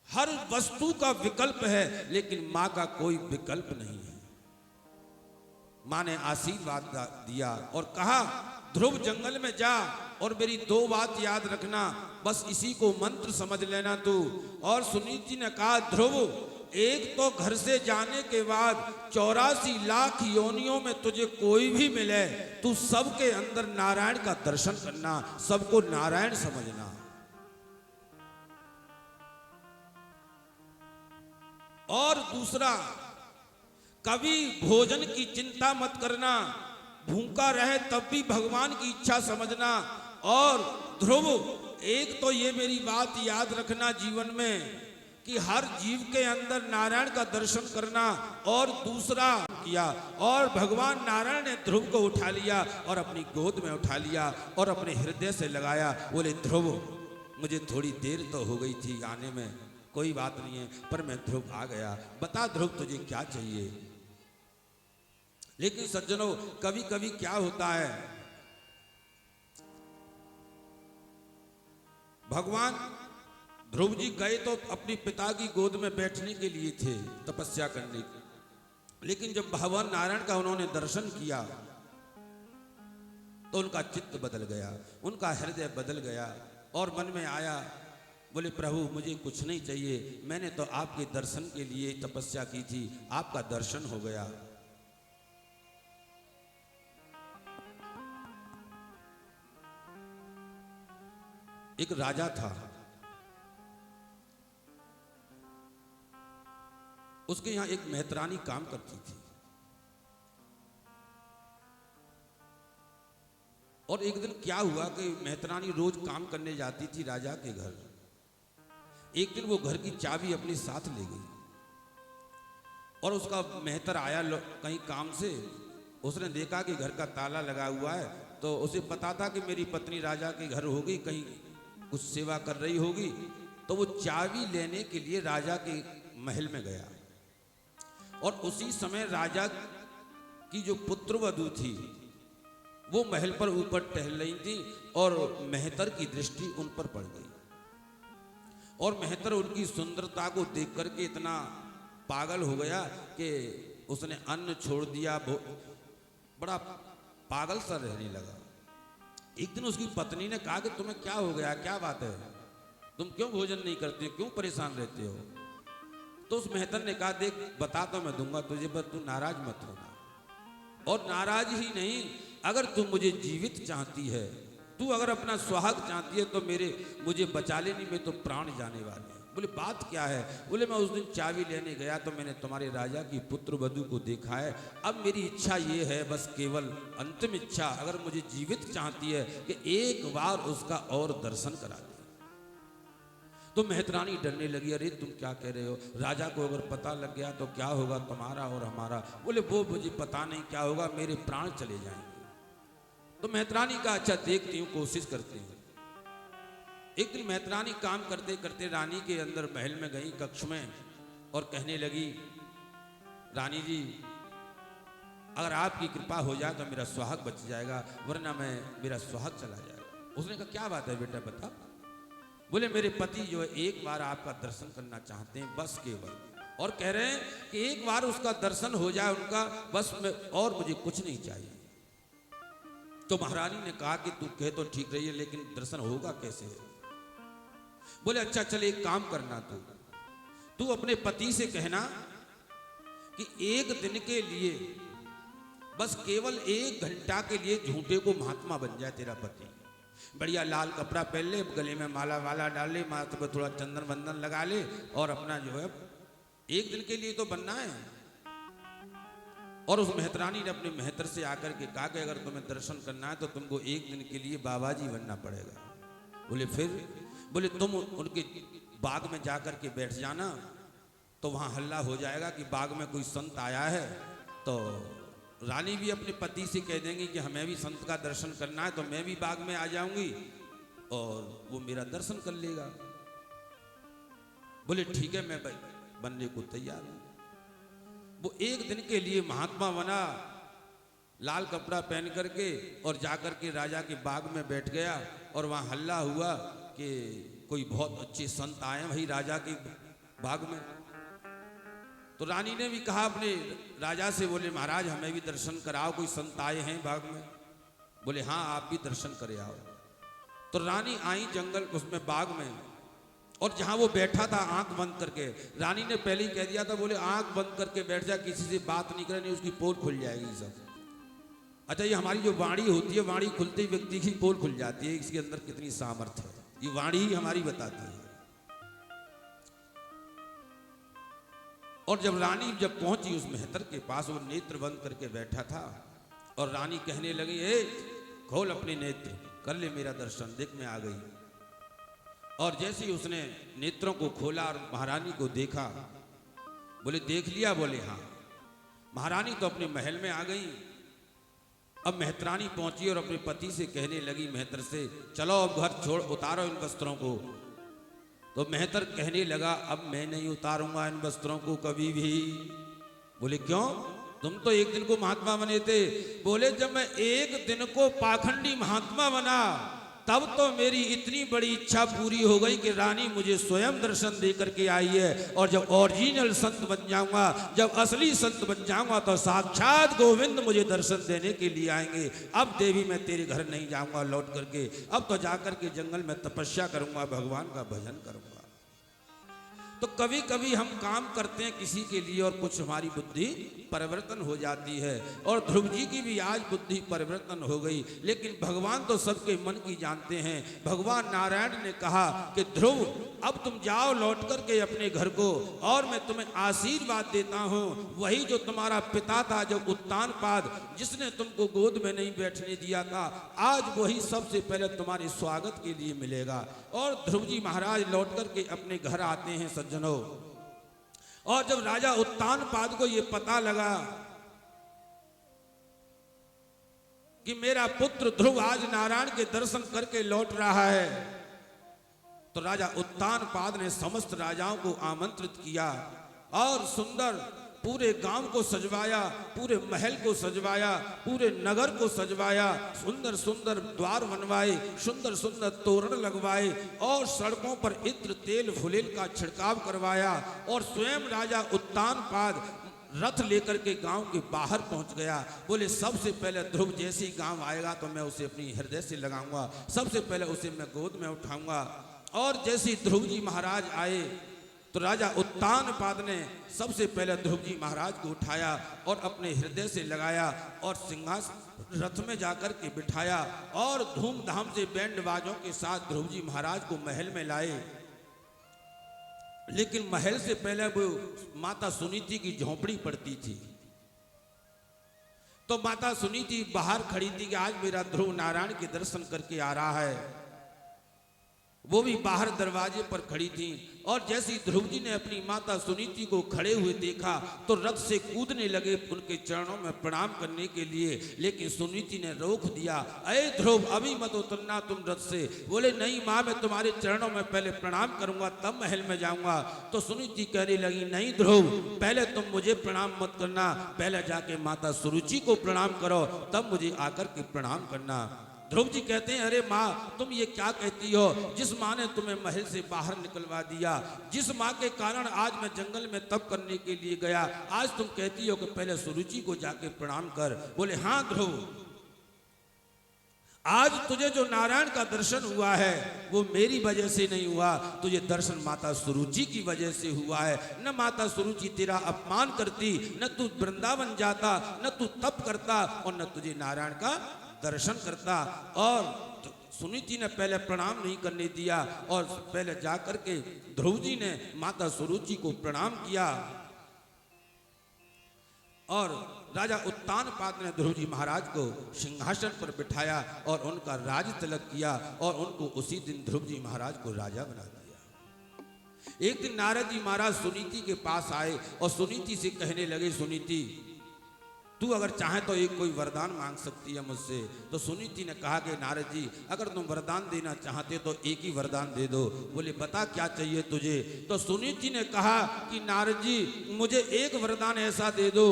[SPEAKER 1] हर वस्तु का विकल्प है, लेकिन मां का कोई विकल्प नहीं है। मां ने आशीर्वाद दिया और कहा ध्रुव जंगल में जा और मेरी 2 बात याद रखना, बस इसी को मंत्र समझ लेना तू। और सुनीत जी ने कहा ध्रुव, एक तो घर से जाने के बाद 84 लाख योनियों में तुझे कोई भी मिले, तू सबके अंदर नारायण का दर्शन करना, सबको नारायण समझना। और दूसरा, कभी भोजन की चिंता मत करना, भूखा रहे तब भी भगवान की इच्छा समझना। और ध्रुव, एक तो ये मेरी बात याद रखना जीवन में कि हर जीव के अंदर नारायण का दर्शन करना। और दूसरा किया, और भगवान नारायण ने ध्रुव को उठा लिया और अपनी गोद में उठा लिया और अपने हृदय से लगाया। बोले ध्रुव, मुझे थोड़ी देर तो हो गई थी आने में, कोई बात नहीं है, पर मैं ध्रुव आ गया, बता ध्रुव तुझे क्या चाहिए। लेकिन सज्जनों, कभी कभी क्या होता है, भगवान ध्रुव जी गए तो अपने पिता की गोद में बैठने के लिए थे, तपस्या करने की, लेकिन जब भगवान नारायण का उन्होंने दर्शन किया तो उनका चित्त बदल गया, उनका हृदय बदल गया और मन में आया, बोले प्रभु मुझे कुछ नहीं चाहिए, मैंने तो आपके दर्शन के लिए तपस्या की थी, आपका दर्शन हो गया। एक राजा था, उसके यहां एक मेहतरानी काम करती थी। और एक दिन क्या हुआ कि मेहतरानी रोज काम करने जाती थी राजा के घर। एक दिन वो घर की चाबी अपने साथ ले गई और उसका मेहतर आया कहीं काम से, उसने देखा कि घर का ताला लगा हुआ है, तो उसे पता था कि मेरी पत्नी राजा के घर होगी, कहीं कुछ सेवा कर रही होगी। तो वो चाबी लेने के लिए राजा के महल में गया और उसी समय राजा की जो पुत्रवधू थी वो महल पर ऊपर टहल रही थी और मेहतर की दृष्टि उन पर पड़ गई और मेहतर उनकी सुंदरता को देख करके इतना पागल हो गया कि उसने अन्न छोड़ दिया, बड़ा पागल सा रहने लगा। एक दिन उसकी पत्नी ने कहा कि तुम्हें क्या हो गया, क्या बात है, तुम क्यों भोजन नहीं करते हो, क्यों परेशान रहते हो? तो उस मेहतर ने कहा देख बता तो मैं दूंगा तुझे, बस तू नाराज मत होना। और नाराज ही नहीं, अगर तू मुझे जीवित चाहती है, तू अगर अपना सुहाग चाहती है तो मुझे बचा लेनी, में तो प्राण जाने वाले हैं। बोले बात क्या है? बोले मैं उस दिन चाबी लेने गया तो मैंने तुम्हारे राजा की पुत्र वधू को देखा है। अब मेरी इच्छा ये है, बस केवल अंतिम इच्छा, अगर मुझे जीवित चाहती है कि एक बार उसका और दर्शन करा दे। तो मेहतरानी डरने लगी, अरे तुम क्या कह रहे हो, राजा को अगर पता लग गया तो क्या होगा तुम्हारा और हमारा? बोले वो मुझे पता नहीं क्या होगा, मेरे प्राण चले जाएंगे। तो मेहतरानी का अच्छा देखती हूँ, कोशिश करती हूँ। एक दिन मेहतरानी काम करते करते रानी के अंदर महल में गई, कक्ष में, और कहने लगी रानी जी अगर आपकी कृपा हो जाए तो मेरा सुहाग बच जाएगा, वरना मेरा सुहाग चला जाएगा। उसने कहा क्या बात है बेटा बता। बोले मेरे पति जो है एक बार आपका दर्शन करना चाहते हैं, बस केवल, और कह रहे हैं कि एक बार उसका दर्शन हो जाए उनका, बस में और मुझे कुछ नहीं चाहिए। तो महारानी ने कहा कि तू कहे तो ठीक रही है, लेकिन दर्शन होगा कैसे? बोले अच्छा चल एक काम करना, तू अपने पति से कहना कि एक दिन के लिए, बस केवल 1 घंटा के लिए झूठे को महात्मा बन जाए तेरा पति। बढ़िया लाल कपड़ा पहन ले, गले में माला वाला डाल ले, माथे पर थोड़ा चंदन वंदन लगा ले, और अपना जो है 1 दिन के लिए तो बनना है। और उस मेहतरानी ने अपने मेहतर से आकर के कहा कि अगर तुम्हें दर्शन करना है तो तुमको 1 दिन के लिए बाबा जी बनना पड़ेगा। बोले फिर? बोले तुम उनके बाग में जाकर के बैठ जाना, तो वहाँ हल्ला हो जाएगा कि बाग में कोई संत आया है, तो रानी भी अपने पति से कह देंगी कि हमें भी संत का दर्शन करना है, तो मैं भी बाग में आ जाऊंगी और वो मेरा दर्शन कर लेगा। बोले ठीक है, मैं बनने को तैयार हूं। वो 1 दिन के लिए महात्मा बना, लाल कपड़ा पहन करके, और जाकर के राजा के बाग में बैठ गया। और वहाँ हल्ला हुआ कि कोई बहुत अच्छे संत आए भाई राजा के बाग में। तो रानी ने भी कहा अपने राजा से, बोले महाराज हमें भी दर्शन कराओ, कोई संत आए हैं बाग में। बोले हाँ आप भी दर्शन करे आओ। तो रानी आई जंगल उसमें बाग में, और जहां वो बैठा था आंख बंद करके, रानी ने पहले ही कह दिया था, बोले आंख बंद करके बैठ जा, किसी से बात नहीं करे, नहीं उसकी पोल खुल जाएगी सब। अच्छा ये हमारी जो वाणी होती है, वाणी खुलते ही व्यक्ति की पोल खुल जाती है, इसके अंदर कितनी सामर्थ्य है, ये वाणी ही हमारी बताती है। और जब रानी पहुंची उस मेहतर के पास, वो नेत्र बंद करके बैठा था, और रानी कहने लगी ए खोल अपने नेत्र, कर ले मेरा दर्शन, देख मैं आ गई। और जैसे ही उसने नेत्रों को खोला और महारानी को देखा, बोले देख लिया? बोले हाँ। महारानी तो अपने महल में आ गई। अब मेहतरानी पहुंची और अपने पति से कहने लगी मेहतर से, चलो अब घर छोड़, उतारो इन वस्त्रों को। तो मेहतर कहने लगा अब मैं नहीं उतारूंगा इन वस्त्रों को कभी भी। बोले क्यों? तुम तो 1 दिन को महात्मा बने थे। बोले जब मैं 1 दिन को पाखंडी महात्मा बना, तब तो मेरी इतनी बड़ी इच्छा पूरी हो गई कि रानी मुझे स्वयं दर्शन दे करके आई है। और जब ओरिजिनल संत बन जाऊंगा, जब असली संत बन जाऊंगा, तो साक्षात गोविंद मुझे दर्शन देने के लिए आएंगे। अब देवी मैं तेरे घर नहीं जाऊंगा लौट करके, अब तो जाकर के जंगल में तपस्या करूंगा, भगवान का भजन करूंगा। तो कभी कभी हम काम करते हैं किसी के लिए, और कुछ हमारी बुद्धि परिवर्तन हो जाती है। और ध्रुव जी की भी आज बुद्धि परिवर्तन हो गई, लेकिन भगवान तो सबके मन की जानते हैं। भगवान नारायण ने कहा कि ध्रुव अब तुम जाओ लौट करके अपने घर को, और मैं तुम्हें आशीर्वाद देता हूँ। वही जो तुम्हारा पिता था, जो उत्तानपाद, जिसने तुमको गोद में नहीं बैठने दिया था, आज वही सबसे पहले तुम्हारे स्वागत के लिए मिलेगा। और ध्रुव जी महाराज लौट करके अपने घर आते हैं सज्जनों। और जब राजा उत्तानपाद को ये पता लगा कि मेरा पुत्र ध्रुव आज नारायण के दर्शन करके लौट रहा है। तो राजा उत्तानपाद ने समस्त राजाओं को आमंत्रित किया और सुंदर पूरे गांव को सजवाया, पूरे महल को सजवाया, पूरे नगर को सजवाया, सुंदर सुंदर द्वार बनवाए, सुंदर सुंदर तोरण लगवाए और सड़कों पर इत्र तेल फुलेल का छिड़काव करवाया। और स्वयं राजा उत्तानपाद रथ लेकर के गांव के बाहर पहुंच गया। बोले सबसे पहले ध्रुव जैसे ही गांव आएगा तो मैं उसे अपनी हृदय से लगाऊंगा, सबसे पहले उसे मैं गोद में उठाऊंगा। और जैसे ही ध्रुव जी महाराज आए तो राजा उत्तानपाद ने सबसे पहले ध्रुव जी महाराज को उठाया और अपने हृदय से लगाया और सिंहासन रथ में जाकर के बिठाया और धूमधाम से बैंड बाजों के साथ ध्रुव जी महाराज को महल में लाए। लेकिन महल से पहले वो माता सुनीति की झोंपड़ी पड़ती थी। तो माता सुनीति बाहर खड़ी थी कि आज मेरा ध्रुव नारायण के दर्शन करके आ रहा है। वो भी बाहर दरवाजे पर खड़ी थी और जैसे ही ध्रुव जी ने अपनी माता सुनीति को खड़े हुए देखा तो रथ से कूदने लगे उनके चरणों में प्रणाम करने के लिए। लेकिन सुनीति ने रोक दिया, अरे ध्रुव अभी मत उतरना तुम रथ से। बोले नहीं माँ, मैं तुम्हारे चरणों में पहले प्रणाम करूंगा तब महल में जाऊंगा। तो सुनीति कहने लगी, नहीं ध्रुव, पहले तुम मुझे प्रणाम मत करना, पहले जाके माता सुरुचि को प्रणाम करो तब मुझे आकर के प्रणाम करना। ध्रुव जी कहते हैं, अरे माँ तुम ये क्या कहती हो, जिस माँ ने तुम्हें महल से बाहर निकलवा दिया, जिस माँ के कारण आज मैं जंगल में तप करने के लिए गया, आज तुम कहती हो कि पहले सुरुचि को जाके प्रणाम कर। बोले हाँ ध्रुव, आज तुझे जो नारायण का दर्शन हुआ है वो मेरी वजह से नहीं हुआ, तुझे दर्शन माता सुरुचि की वजह से हुआ है। न माता सुरुचि तेरा अपमान करती, न तू वृंदावन जाता, न तू तप करता और न तुझे नारायण का दर्शन करता। और सुनीति ने पहले प्रणाम नहीं करने दिया और पहले जाकर के ध्रुव जी ने माता सुरुचि को प्रणाम किया। और राजा उत्तानपाद ने ध्रुव जी महाराज को सिंहासन पर बिठाया और उनका राज तिलक किया और उनको उसी दिन ध्रुव जी महाराज को राजा बना दिया। एक दिन नारद जी महाराज सुनीति के पास आए और सुनीति से कहने लगे, सुनीति तू अगर चाहे तो एक कोई वरदान मांग सकती है मुझसे। तो सुनीति ने कहा कि नारद जी अगर तुम वरदान देना चाहते तो एक ही वरदान दे दो। बोले बता क्या चाहिए तुझे। तो सुनीति ने कहा कि नारद जी मुझे एक वरदान ऐसा दे दो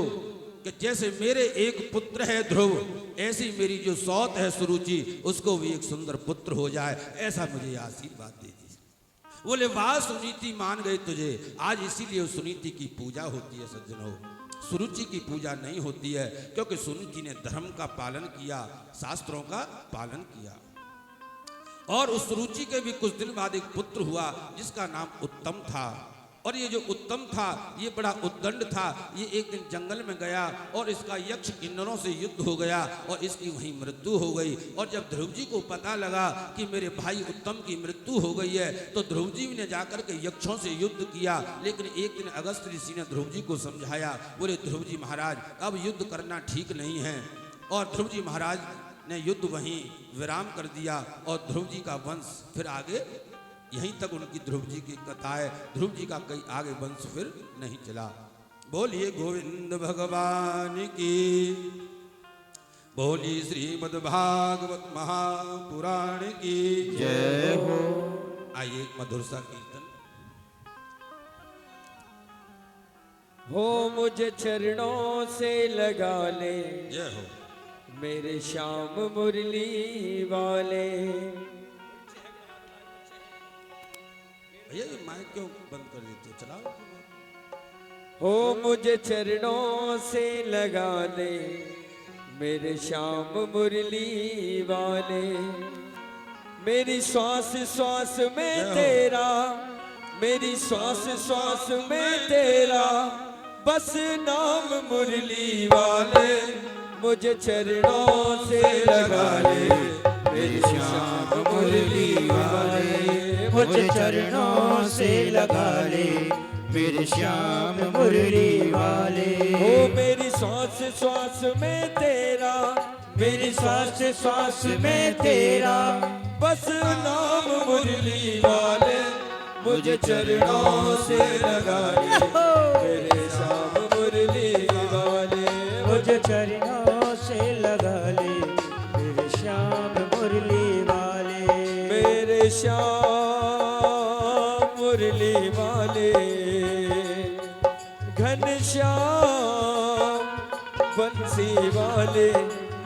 [SPEAKER 1] कि जैसे मेरे एक पुत्र है ध्रुव, ऐसी मेरी जो सौत है सुरुचि उसको भी एक सुंदर पुत्र हो जाए, ऐसा मुझे आशीर्वाद दे दीजिए। बोले वाह सुनीति, मान गए तुझे। आज इसीलिए सुनीति की पूजा होती है सज्जनों, सुरुचि की पूजा नहीं होती है, क्योंकि सुनीति ने धर्म का पालन किया, शास्त्रों का पालन किया। और उस सुरुचि के भी कुछ दिन बाद एक पुत्र हुआ जिसका नाम उत्तम था। और ये जो उत्तम था ये बड़ा उद्दंड था। ये एक दिन जंगल में गया और इसका यक्ष किन्नरों से युद्ध हो गया और इसकी वहीं मृत्यु हो गई। और जब ध्रुव जी को पता लगा कि मेरे भाई उत्तम की मृत्यु हो गई है तो ध्रुव जी ने जाकर के यक्षों से युद्ध किया। लेकिन एक दिन अगस्त ऋषि ने ध्रुव जी को समझाया। बोले ध्रुव जी महाराज अब युद्ध करना ठीक नहीं है। और ध्रुव जी महाराज ने युद्ध वहीं विराम कर दिया और ध्रुव जी का वंश फिर आगे यहीं तक उनकी ध्रुव जी की कथा है। ध्रुव जी का कई आगे वंश फिर नहीं चला। बोलिए गोविंद भगवान की, बोलिए श्रीमद् भागवत महापुराण की
[SPEAKER 2] जय हो।
[SPEAKER 1] आइए एक मधुर सा कीर्तन।
[SPEAKER 3] हो मुझे चरणों से लगा ले,
[SPEAKER 1] जय हो
[SPEAKER 3] मेरे श्याम मुरली वाले।
[SPEAKER 1] भैया ये माइक क्यों बंद कर देते, चलाओ।
[SPEAKER 3] हो मुझे चरणों से लगा ले, मेरे श्याम मुरली वाले। मेरी श्वास श्वास में तेरा, मेरी श्वास श्वास में तेरा, बस नाम मुरली वाले। मुझे चरणों से लगा ले,
[SPEAKER 2] मेरे श्याम मुरली वाले। मुझे चरणों से लगा ले, मेरे श्याम मुरली वाले।
[SPEAKER 3] हो मेरी श्वास श्वास में तेरा,
[SPEAKER 2] मेरी श्वास श्वास में तेरा,
[SPEAKER 3] बस नाम मुरली वाले। मुझे चरणों से लगा ले, मेरे श्याम मुरली वाले।
[SPEAKER 2] मुझे चरणों से लगा ले,
[SPEAKER 3] श्याम मुरली वाले, घनश्याम बंसी वाले,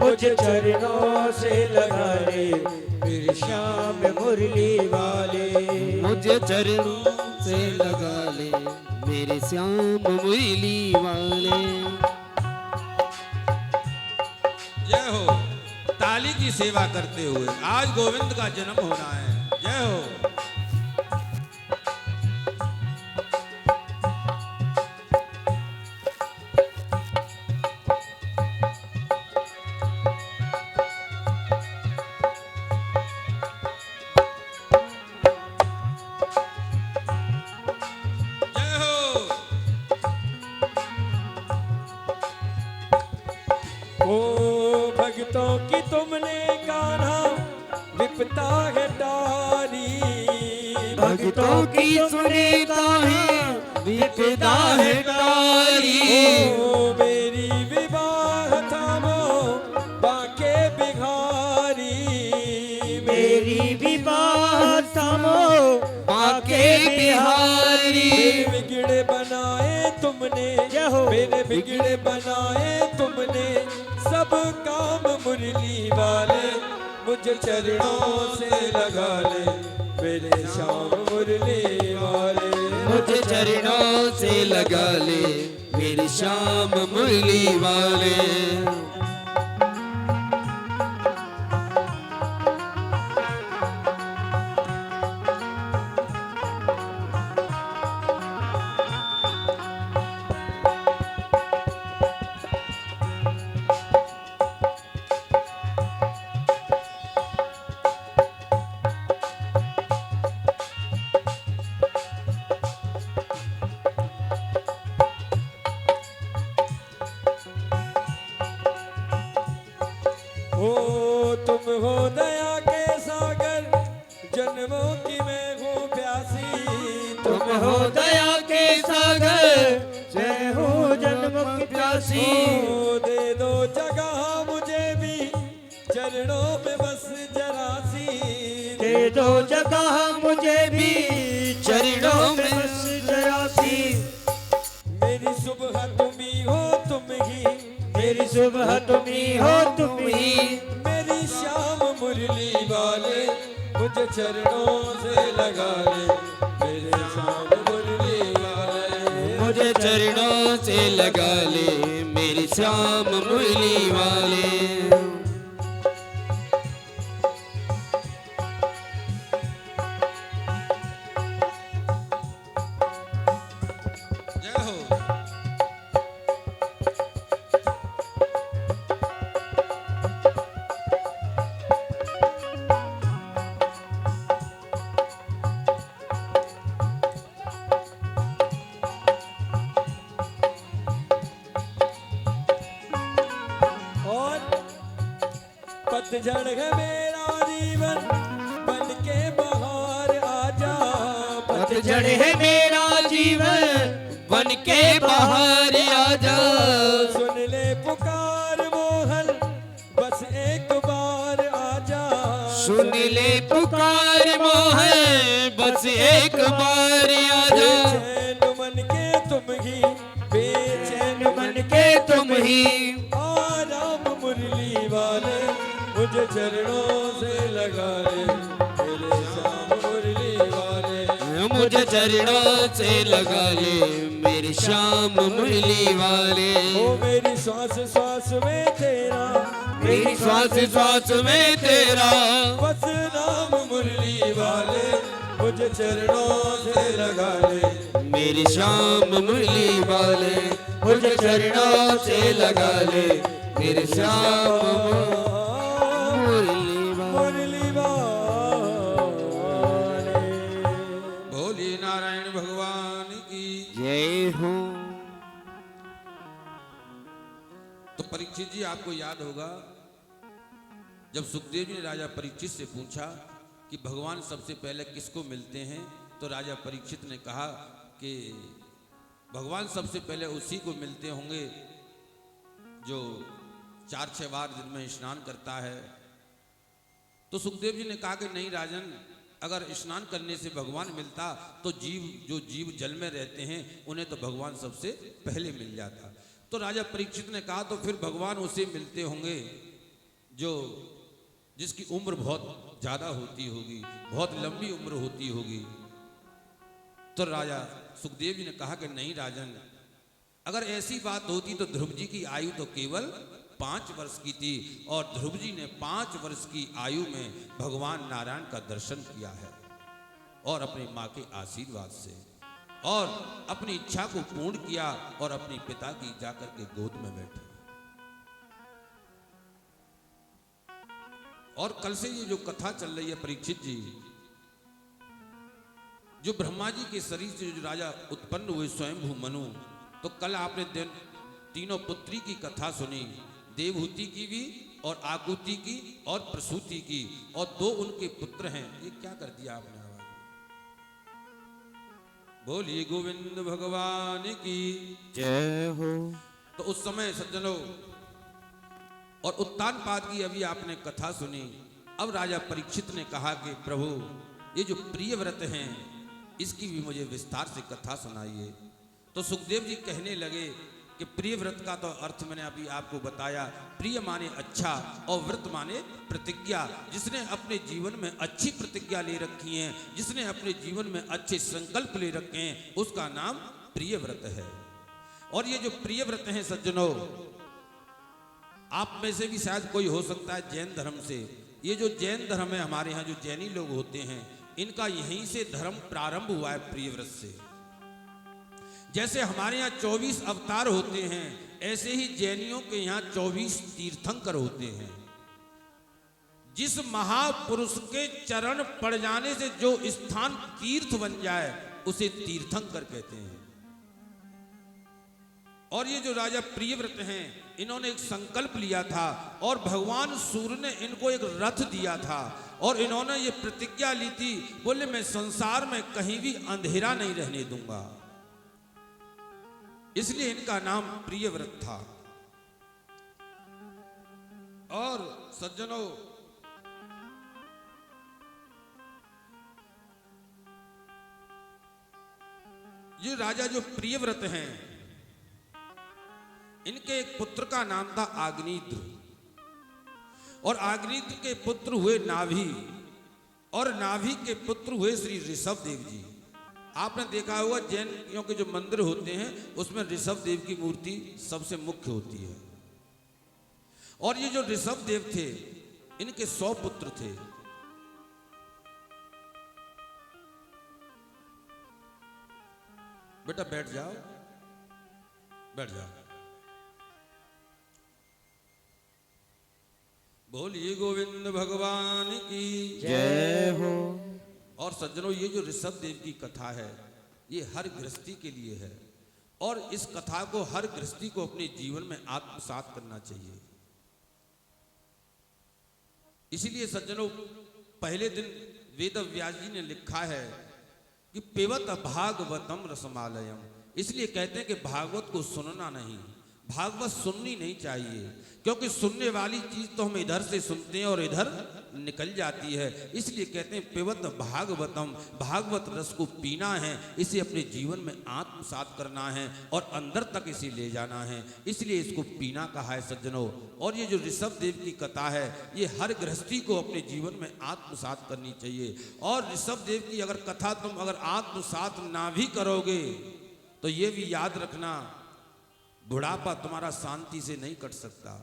[SPEAKER 2] मुझ चरणों से लगा ले मेरे श्याम मुरली वाले।
[SPEAKER 4] मुझे चरणों से लगा ले मेरे श्याम मुरली वाले।
[SPEAKER 1] जय हो। ताली की सेवा करते हुए आज गोविंद का जन्म होना है। जय हो।
[SPEAKER 3] ओ भक्तों की तुमने गाना विपता है तारी,
[SPEAKER 4] भक्तों की सुनीता है विपदा है तारी।
[SPEAKER 3] ओ मेरी विवाह थामो बाके बिहारी,
[SPEAKER 2] मेरी विवाह थामो
[SPEAKER 4] बाके बिहारी।
[SPEAKER 3] मेरे बिगड़े बनाए तुमने, मेरे बिगड़े बनाए तुमने सब काम मुरली वाले। मुझे चरणों से लगा ले मेरे श्याम मुरली वाले।
[SPEAKER 4] मुझे चरणों से लगा ले मेरे श्याम मुरली वाले।
[SPEAKER 3] ओ तुम हो दया के सागर, जन्मों की मैं हूँ प्यासी।
[SPEAKER 4] तुम हो दया के सागर,
[SPEAKER 2] जय हो जन्म की प्यासी।
[SPEAKER 3] ओ दे दो जगह मुझे भी चरणों में बस जरा सी।
[SPEAKER 2] दे दो जगह मुझे भी चरणों में बस जरा सी।
[SPEAKER 3] मेरी सुबह तुम ही हो तुम ही,
[SPEAKER 2] मेरी सुबह तुम ही हो तुम ही।
[SPEAKER 3] मेरी श्याम मुरली वाले। मुझे चरणों से लगा ले मेरे श्याम मुरली वाले।
[SPEAKER 4] मुझे चरणों से लगा ले मेरे श्याम मुरली वाले।
[SPEAKER 1] जय हो।
[SPEAKER 3] और पतझड़ है मेरा जीवन बन के बाहर आजा।
[SPEAKER 4] पतझड़ है मेरा जीवन बन के बाहर आजा।
[SPEAKER 3] सुन ले पुकार मोहन बस एक बार आजा।
[SPEAKER 4] सुन ले पुकार मोहन बस एक बार आजा।
[SPEAKER 3] बेचैन मन के तुम ही, बेचैन
[SPEAKER 2] मन के तुम ही।
[SPEAKER 3] आराम मुरली वाले। मुझे चरणों से लगा ले मेरे श्याम मुरली वाले।
[SPEAKER 4] मुझे चरणों से लगा ले मेरे श्याम मुरली वाले।
[SPEAKER 3] ओ मेरी श्वास श्वास में तेरा,
[SPEAKER 4] मेरी श्वास श्वास में तेरा।
[SPEAKER 3] बस नाम मुरली वाले। मुझे चरणों से लगा ले
[SPEAKER 4] मेरे श्याम मुरली वाले। मुझे चरणों से लगा ले मेरे श्याम मुरली वाले।
[SPEAKER 3] मुरली वाले।
[SPEAKER 1] भोले नारायण भगवान की।
[SPEAKER 4] जय हो।
[SPEAKER 1] तो परीक्षित जी आपको याद होगा जब सुखदेव जी ने राजा परीक्षित से पूछा कि भगवान सबसे पहले किसको मिलते हैं, तो राजा परीक्षित ने कहा कि भगवान सबसे पहले उसी को मिलते होंगे जो 4-6 बार दिन में स्नान करता है। तो सुखदेव जी ने कहा कि नहीं राजन, अगर स्नान करने से भगवान मिलता तो जो जीव जल में रहते हैं उन्हें तो भगवान सबसे पहले मिल जाता। तो राजा परीक्षित ने कहा तो फिर भगवान उसे मिलते होंगे जो जिसकी उम्र बहुत ज्यादा होती होगी, बहुत लंबी उम्र होती होगी। तो राजा सुखदेव जी ने कहा कि नहीं राजन, अगर ऐसी बात होती तो ध्रुव जी की आयु तो केवल 5 वर्ष की थी और ध्रुव जी ने 5 वर्ष की आयु में भगवान नारायण का दर्शन किया है और अपनी माँ के आशीर्वाद से और अपनी इच्छा को पूर्ण किया और अपने पिता की जाकर के गोद में बैठे। और कल से ये जो कथा चल रही है परीक्षित जी, जो ब्रह्मा जी के शरीर से जो राजा उत्पन्न हुए स्वयंभू मनु, तो कल आपने तीनों पुत्री की कथा सुनी, देवहूति की भी और आकुति की और प्रसूति की, और 2 उनके पुत्र हैं। ये क्या कर दिया आपने? बोलिए गोविंद भगवान की
[SPEAKER 4] जय हो।
[SPEAKER 1] तो उस समय सज्जनों और उत्तानपाद की अभी आपने कथा सुनी। अब राजा परीक्षित ने कहा कि प्रभु ये जो प्रिय व्रत हैं इसकी भी मुझे विस्तार से कथा सुनाइए। तो सुखदेव जी कहने लगे कि प्रिय व्रत का तो अर्थ मैंने अभी आपको बताया। प्रिय माने अच्छा और व्रत माने प्रतिज्ञा। जिसने अपने जीवन में अच्छी प्रतिज्ञा ले रखी है, जिसने अपने जीवन में अच्छे संकल्प ले रखे हैं, उसका नाम प्रिय व्रत है। और ये जो प्रिय व्रत हैं सज्जनों, आप में से भी शायद कोई हो सकता है जैन धर्म से। ये जो जैन धर्म है, हमारे यहाँ जो जैनी लोग होते हैं, इनका यहीं से धर्म प्रारंभ हुआ है, प्रिय व्रत से। जैसे हमारे यहाँ 24 अवतार होते हैं, ऐसे ही जैनियों के यहाँ 24 तीर्थंकर होते हैं। जिस महापुरुष के चरण पड़ जाने से जो स्थान तीर्थ बन जाए उसे तीर्थंकर कहते हैं। और ये जो राजा प्रियव्रत हैं, इन्होंने एक संकल्प लिया था और भगवान सूर्य ने इनको एक रथ दिया था और इन्होंने ये प्रतिज्ञा ली थी, बोले मैं संसार में कहीं भी अंधेरा नहीं रहने दूंगा। इसलिए इनका नाम प्रियव्रत था। और सज्जनों, ये राजा जो प्रियव्रत हैं, इनके एक पुत्र का नाम था आग्नेत्र, और आग्नेत्र के पुत्र हुए नाभि, और नाभि के पुत्र हुए श्री ऋषभ देव जी। आपने देखा होगा जैनियों के जो मंदिर होते हैं उसमें ऋषभ देव की मूर्ति सबसे मुख्य होती है। और ये जो ऋषभ देव थे, इनके 100 पुत्र थे। बेटा बैठ जाओ, बैठ जाओ। बोलिए गोविंद भगवान की
[SPEAKER 4] जय हो।
[SPEAKER 1] और सज्जनों, ये जो ऋषभ देव की कथा है, ये हर गृहस्थी के लिए है और इस कथा को हर गृहस्थी को अपने जीवन में आत्मसात करना चाहिए। इसीलिए सज्जनों, पहले दिन वेद व्यास जी ने लिखा है कि पिबत भागवतम रसमालयम। इसलिए कहते हैं कि भागवत को सुनना नहीं, भागवत सुननी नहीं चाहिए, क्योंकि सुनने वाली चीज तो हम इधर से सुनते हैं और इधर निकल जाती है। इसलिए कहते हैं पिबत भागवतम, भागवत रस को पीना है, इसे अपने जीवन में आत्मसात करना है और अंदर तक इसे ले जाना है। इसलिए इसको पीना कहा है सज्जनों। और ये जो ऋषभ देव की कथा है, ये हर गृहस्थी को अपने जीवन में आत्मसात करनी चाहिए। और ऋषभ देव की अगर कथा तुम अगर आत्मसात ना भी करोगे तो ये भी याद रखना, बुढ़ापा तुम्हारा शांति से नहीं कट सकता।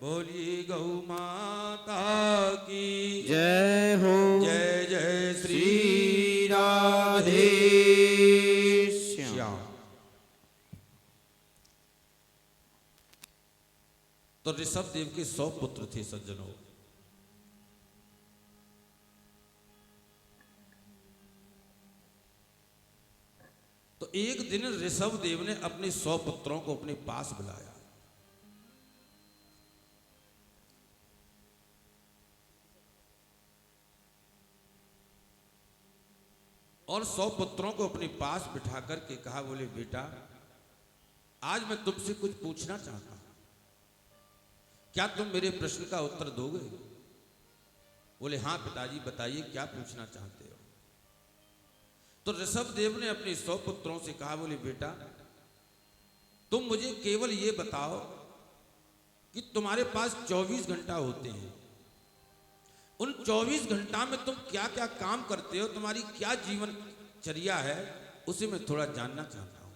[SPEAKER 1] बोलिए गौ माता की
[SPEAKER 4] जय हो।
[SPEAKER 1] जय जय श्री
[SPEAKER 4] राधे श्याम।
[SPEAKER 1] श्याम। तो ऋषभ देव के 100 पुत्र थे सज्जनों। तो एक दिन ऋषभ देव ने अपने 100 पुत्रों को अपने पास बुलाया और 100 पुत्रों को अपने पास बिठा करके कहा, बोले बेटा आज मैं तुमसे कुछ पूछना चाहता हूं, क्या तुम मेरे प्रश्न का उत्तर दोगे? बोले हाँ पिताजी बताइए क्या पूछना चाहते हो। तो ऋषभ देव ने अपने 100 पुत्रों से कहा, बोले बेटा तुम मुझे केवल ये बताओ कि तुम्हारे पास 24 घंटा होते हैं, उन 24 घंटा में तुम क्या क्या काम करते हो, तुम्हारी क्या जीवन चर्या है, उसे मैं थोड़ा जानना चाहता हूं।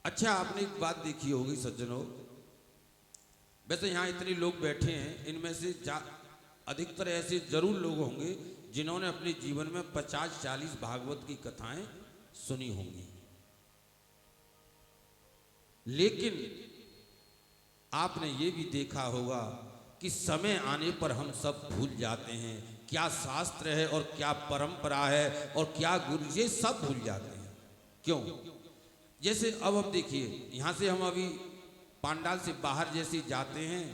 [SPEAKER 1] अच्छा आपने एक बात देखी होगी सज्जनों, वैसे यहां इतने लोग बैठे हैं, इनमें से अधिकतर ऐसे जरूर लोग होंगे जिन्होंने अपने जीवन में 50-40 भागवत की कथाएं सुनी होंगी, लेकिन आपने ये भी देखा होगा कि समय आने पर हम सब भूल जाते हैं क्या शास्त्र है और क्या परंपरा है और क्या गुरु, ये सब भूल जाते हैं। क्यों? जैसे अब देखिए यहां से हम अभी पांडाल से बाहर जैसे जाते हैं,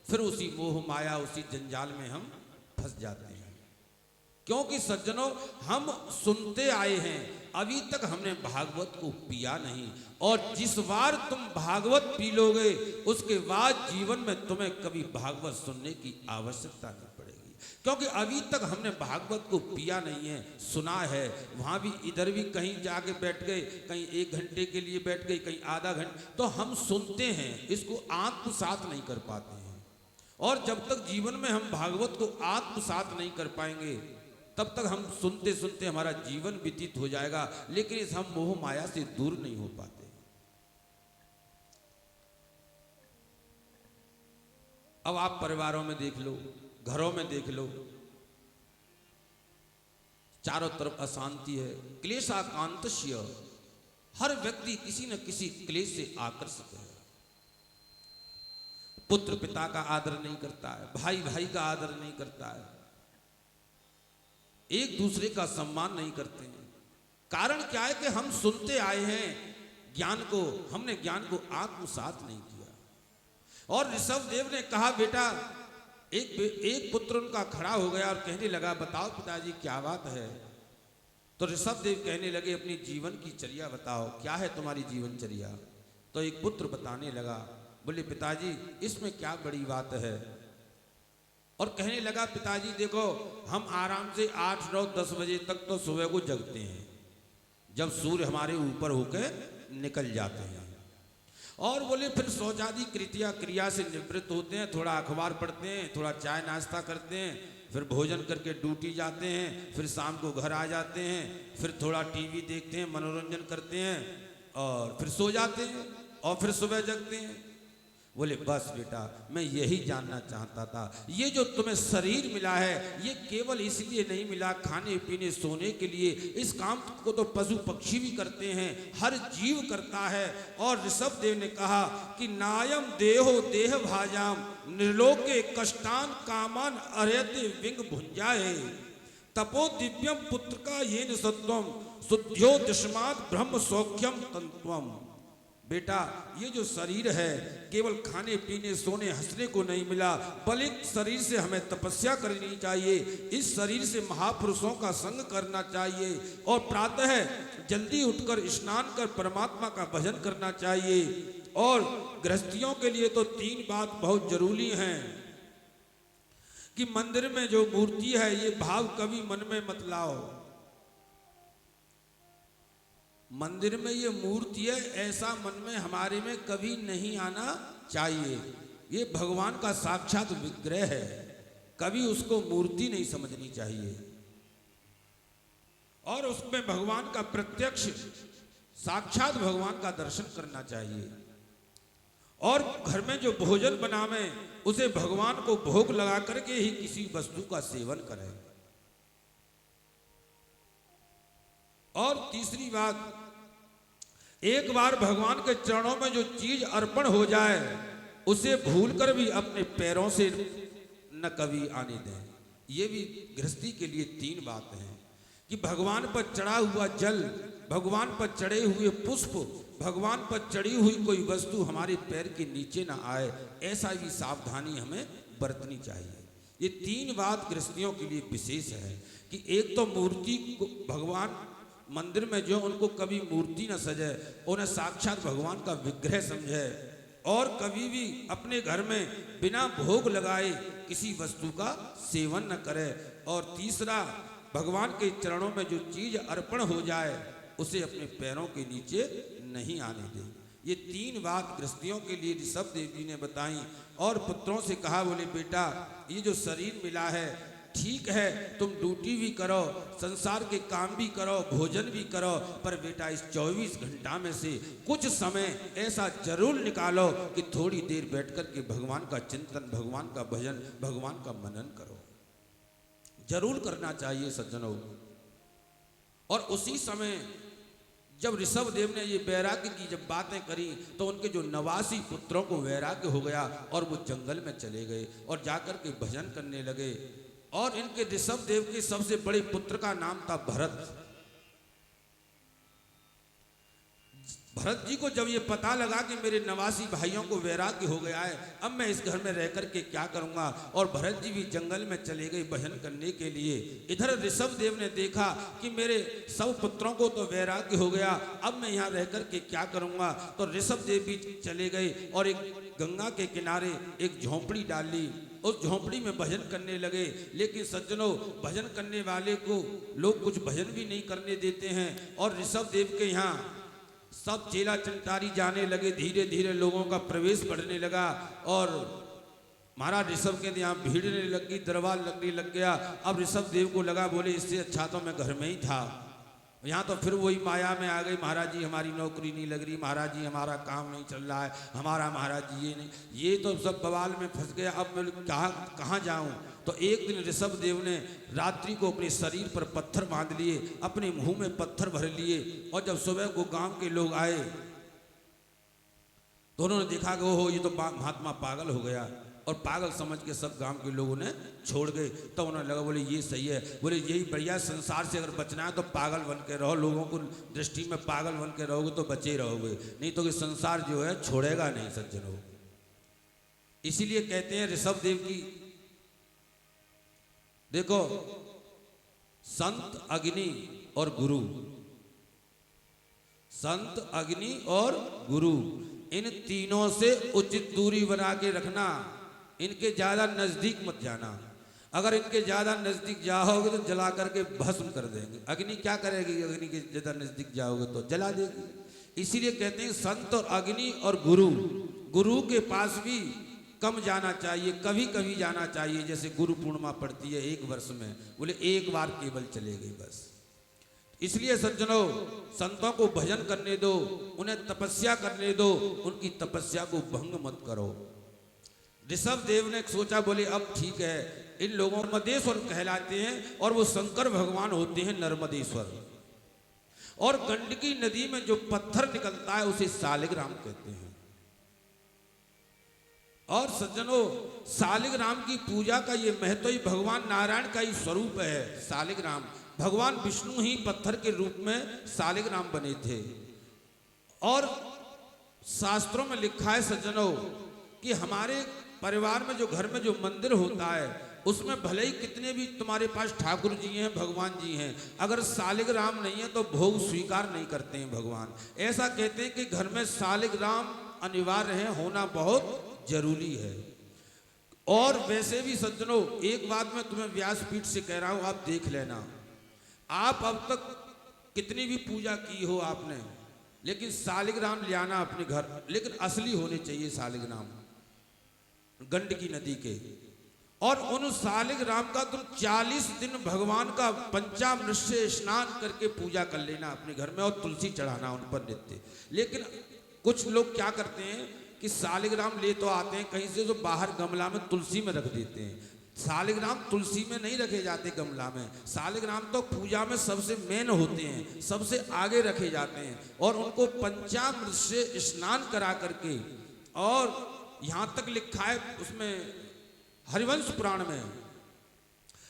[SPEAKER 1] फिर उसी मोह माया उसी जंजाल में हम फंस जाते हैं, क्योंकि सज्जनों हम सुनते आए हैं, अभी तक हमने भागवत को पिया नहीं, और जिस बार तुम भागवत पी लोगे उसके बाद जीवन में तुम्हें कभी भागवत सुनने की आवश्यकता नहीं पड़ेगी, क्योंकि अभी तक हमने भागवत को पिया नहीं है, सुना है, वहां भी इधर भी कहीं जाके बैठ गए, कहीं 1 घंटे के लिए बैठ गए, कहीं आधा घंटा, तो हम सुनते हैं, इसको आत्मसात नहीं कर पाते हैं। और जब तक जीवन में हम भागवत को आत्मसात नहीं कर पाएंगे तब तक हम सुनते सुनते हमारा जीवन व्यतीत हो जाएगा, लेकिन इस हम मोह माया से दूर नहीं हो पाते। अब आप परिवारों में देख लो, घरों में देख लो, चारों तरफ अशांति है, क्लेशाकांतस्य, हर व्यक्ति किसी न किसी क्लेश से आकर्षित है। पुत्र पिता का आदर नहीं करता है, भाई भाई का आदर नहीं करता है, एक दूसरे का सम्मान नहीं करते हैं। कारण क्या है कि हम सुनते आए हैं ज्ञान को, हमने ज्ञान को आत्मसात नहीं किया। और ऋषभ देव ने कहा, बेटा एक पुत्र उनका खड़ा हो गया और कहने लगा, बताओ पिताजी क्या बात है। तो ऋषभ देव कहने लगे, अपनी जीवन की चर्या बताओ, क्या है तुम्हारी जीवन चर्या। तो एक पुत्र बताने लगा, बोले पिताजी इसमें क्या बड़ी बात है। और कहने लगा, पिताजी देखो हम आराम से 8, 9, 10 बजे तक तो सुबह को जगते हैं, जब सूर्य हमारे ऊपर होकर निकल जाते हैं, और बोले फिर शौचादि क्रिया से निवृत्त होते हैं, थोड़ा अखबार पढ़ते हैं, थोड़ा चाय नाश्ता करते हैं, फिर भोजन करके ड्यूटी जाते हैं, फिर शाम को घर आ जाते हैं, फिर थोड़ा टीवी देखते हैं, मनोरंजन करते हैं, और फिर सो जाते हैं, और फिर सुबह जगते हैं। बोले बस बेटा मैं यही जानना चाहता था, ये जो तुम्हें शरीर मिला है ये केवल इसलिए नहीं मिला खाने पीने सोने के लिए, इस काम को तो पशु पक्षी भी करते हैं, हर जीव करता है। और ऋषभ देव ने कहा कि नायम देहो देह भाजाम निर्लोके कष्टान कामान अर्यते विंग भुंजाए तपो दिव्यम पुत्र का ये न सत्वम शुद्ध्यो दशमात ब्रह्म सौख्यम तंत्वम। बेटा ये जो शरीर है केवल खाने पीने सोने हंसने को नहीं मिला, बल्कि शरीर से हमें तपस्या करनी चाहिए, इस शरीर से महापुरुषों का संग करना चाहिए, और प्रातः जल्दी उठकर स्नान कर परमात्मा का भजन करना चाहिए। और गृहस्थियों के लिए तो 3 बात बहुत जरूरी हैं कि मंदिर में जो मूर्ति है ये भाव कभी मन में मत लाओ, मंदिर में ये मूर्ति है ऐसा मन में हमारे में कभी नहीं आना चाहिए, ये भगवान का साक्षात विग्रह है, कभी उसको मूर्ति नहीं समझनी चाहिए, और उसमें भगवान का प्रत्यक्ष साक्षात भगवान का दर्शन करना चाहिए। और घर में जो भोजन बनावे उसे भगवान को भोग लगा करके ही किसी वस्तु का सेवन करें। और तीसरी बात, एक बार भगवान के चरणों में जो चीज अर्पण हो जाए उसे भूलकर भी अपने पैरों से न कभी आने दें। ये भी गृहस्थी के लिए 3 बातें हैं कि भगवान पर चढ़ा हुआ जल, भगवान पर चढ़े हुए पुष्प, भगवान पर चढ़ी हुई कोई वस्तु हमारे पैर के नीचे ना आए, ऐसा भी सावधानी हमें बरतनी चाहिए। ये 3 बात गृहस्थियों के लिए विशेष है कि एक तो मूर्ति को भगवान मंदिर में जो उनको कभी मूर्ति न सजे, उन्हें साक्षात भगवान का विग्रह समझे और कभी भी अपने घर में बिना भोग लगाए किसी वस्तु का सेवन न करे। और तीसरा, भगवान के चरणों में जो चीज अर्पण हो जाए उसे अपने पैरों के नीचे नहीं आने दे। ये 3 बात गृहस्थियों के लिए ऋषभ देव जी ने बताई और पुत्रों से कहा, बोले बेटा ये जो शरीर मिला है ठीक है, तुम ड्यूटी भी करो, संसार के काम भी करो, भोजन भी करो, पर बेटा इस 24 घंटा में से कुछ समय ऐसा जरूर निकालो कि थोड़ी देर बैठकर के भगवान का चिंतन, भगवान का भजन, भगवान का मनन करो। जरूर करना चाहिए सज्जनों। और उसी समय जब ऋषभ देव ने ये वैराग्य की जब बातें करी तो उनके जो 89 पुत्रों को वैराग्य हो गया और वो जंगल में चले गए और जाकर के भजन करने लगे। और इनके ऋषभ देव के सबसे बड़े पुत्र का नाम था भरत। भरत जी को जब ये पता लगा कि मेरे 89 भाइयों को वैराग्य हो गया है, अब मैं इस घर में रह करके क्या करूंगा, और भरत जी भी जंगल में चले गए भजन करने के लिए। इधर ऋषभ देव ने देखा कि मेरे सब पुत्रों को तो वैराग्य हो गया, अब मैं यहाँ रह करके क्या करूंगा। तो ऋषभ देव भी चले गए और एक गंगा के किनारे एक झोंपड़ी डाल ली, उस झोंपड़ी में भजन करने लगे। लेकिन सज्जनों, भजन करने वाले को लोग कुछ भजन भी नहीं करने देते हैं और ऋषभ देव के यहाँ सब चेला चंटारी जाने लगे। धीरे धीरे लोगों का प्रवेश बढ़ने लगा और महाराज ऋषभ के यहाँ भीड़ने लगी, दरबार लगने लग गया। अब ऋषभ देव को लगा, बोले इससे अच्छा तो मैं घर में ही था। यहाँ तो फिर वही माया में आ गई, महाराज जी हमारी नौकरी नहीं लग रही, महाराज जी हमारा काम नहीं चल रहा है, हमारा महाराज जी ये नहीं, ये तो सब बवाल में फंस गया। अब मैं कहाँ जाऊँ। तो एक दिन ऋषभ देव ने रात्रि को अपने शरीर पर पत्थर बांध लिए, अपने मुंह में पत्थर भर लिए और जब सुबह को गांव के लोग आए तो उन्होंने देखा कि ओहो ये तो महात्मा पागल हो गया, और पागल समझ के सब गांव के लोगों ने छोड़ गए। तो उन्होंने लगा, बोले ये सही है, बोले यही बढ़िया, संसार से अगर बचना है तो पागल बन के रहो, लोगों को दृष्टि में पागल बन के रहोगे तो बचे रहोगे, नहीं तो कि संसार जो है छोड़ेगा नहीं सज्जनों। इसीलिए कहते हैं ऋषभ देव की, देखो संत, अग्नि और गुरु, संत, अग्नि और गुरु, इन तीनों से उचित दूरी बना के रखना। इनके ज्यादा नजदीक मत जाना। अगर इनके ज्यादा नजदीक जाओगे तो जला करके भस्म कर देंगे। अग्नि क्या करेगी, अग्नि के ज्यादा नजदीक जाओगे तो जला देगी। इसीलिए कहते हैं संत और अग्नि और गुरु, गुरु के पास भी कम जाना चाहिए, कभी कभी जाना चाहिए। जैसे गुरु पूर्णिमा पड़ती है 1 वर्ष में, बोले 1 बार केवल चले गए बस। इसलिए सज्जनों, संतों को भजन करने दो, उन्हें तपस्या करने दो, उनकी तपस्या को भंग मत करो। ऋषभ देव ने सोचा, बोले अब ठीक है, इन लोगों को नर्मदेश्वर कहलाते हैं और वो शंकर भगवान होते हैं नर्मदेश्वर। और गंडकी नदी में जो पत्थर निकलता है उसे सालिग्राम कहते हैं। और सज्जनों, सालिग्राम की पूजा का ये महत्व ही भगवान नारायण का ही स्वरूप है। सालिग्राम, भगवान विष्णु ही पत्थर के रूप में सालिग्राम बने थे। और शास्त्रों में लिखा है सज्जनों कि हमारे परिवार में जो घर में जो मंदिर होता है उसमें भले ही कितने भी तुम्हारे पास ठाकुर जी हैं, भगवान जी हैं, अगर सालिग्राम नहीं है तो भोग स्वीकार नहीं करते हैं भगवान। ऐसा कहते हैं कि घर में सालिग्राम अनिवार्य है, होना बहुत जरूरी है। और वैसे भी सज्जनों, एक बात मैं तुम्हें व्यासपीठ से कह रहा हूं, आप देख लेना। आप अब तक कितनी भी पूजा की हो आपने, लेकिन सालिग्राम ले आना अपने घर, लेकिन असली होने चाहिए सालिग्राम गंडकी नदी के। और उन सालिग्राम का तुम 40 दिन भगवान का पंचामृत से स्नान करके पूजा कर लेना अपने घर में, और तुलसी चढ़ाना उन पर नित्य। लेकिन कुछ लोग क्या करते हैं कि सालिग्राम ले तो आते हैं कहीं से, तो बाहर गमला में तुलसी में रख देते हैं। सालिग्राम तुलसी में नहीं रखे जाते गमला में, सालिग्राम तो पूजा में सबसे मेन होते हैं, सबसे आगे रखे जाते हैं। और उनको पंचामृत से स्नान करा करके, और यहां तक लिखा है उसमें हरिवंश पुराण में,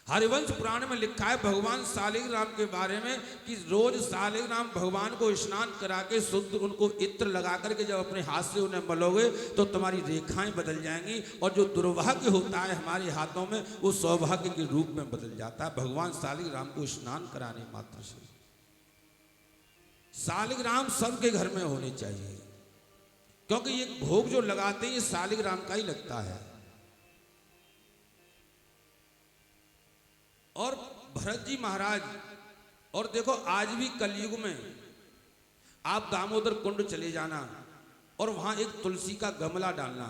[SPEAKER 1] हरिवंश पुराण में लिखा है भगवान सालिग्राम के बारे में कि रोज सालिग्राम भगवान को स्नान करा के शुद्ध उनको इत्र लगा करके जब अपने हाथ से उन्हें मलोगे तो तुम्हारी रेखाएं बदल जाएंगी, और जो दुर्भाग्य होता है हमारे हाथों में वो सौभाग्य के रूप में बदल जाता है भगवान सालिग्राम को स्नान कराने मात्र से। सालिग्राम सबके घर में होने चाहिए, क्योंकि ये भोग जो लगाते हैं ये सालिग्राम का ही लगता है। और भरत जी महाराज, और देखो आज भी कलयुग में आप दामोदर कुंड चले जाना और वहां एक तुलसी का गमला डालना,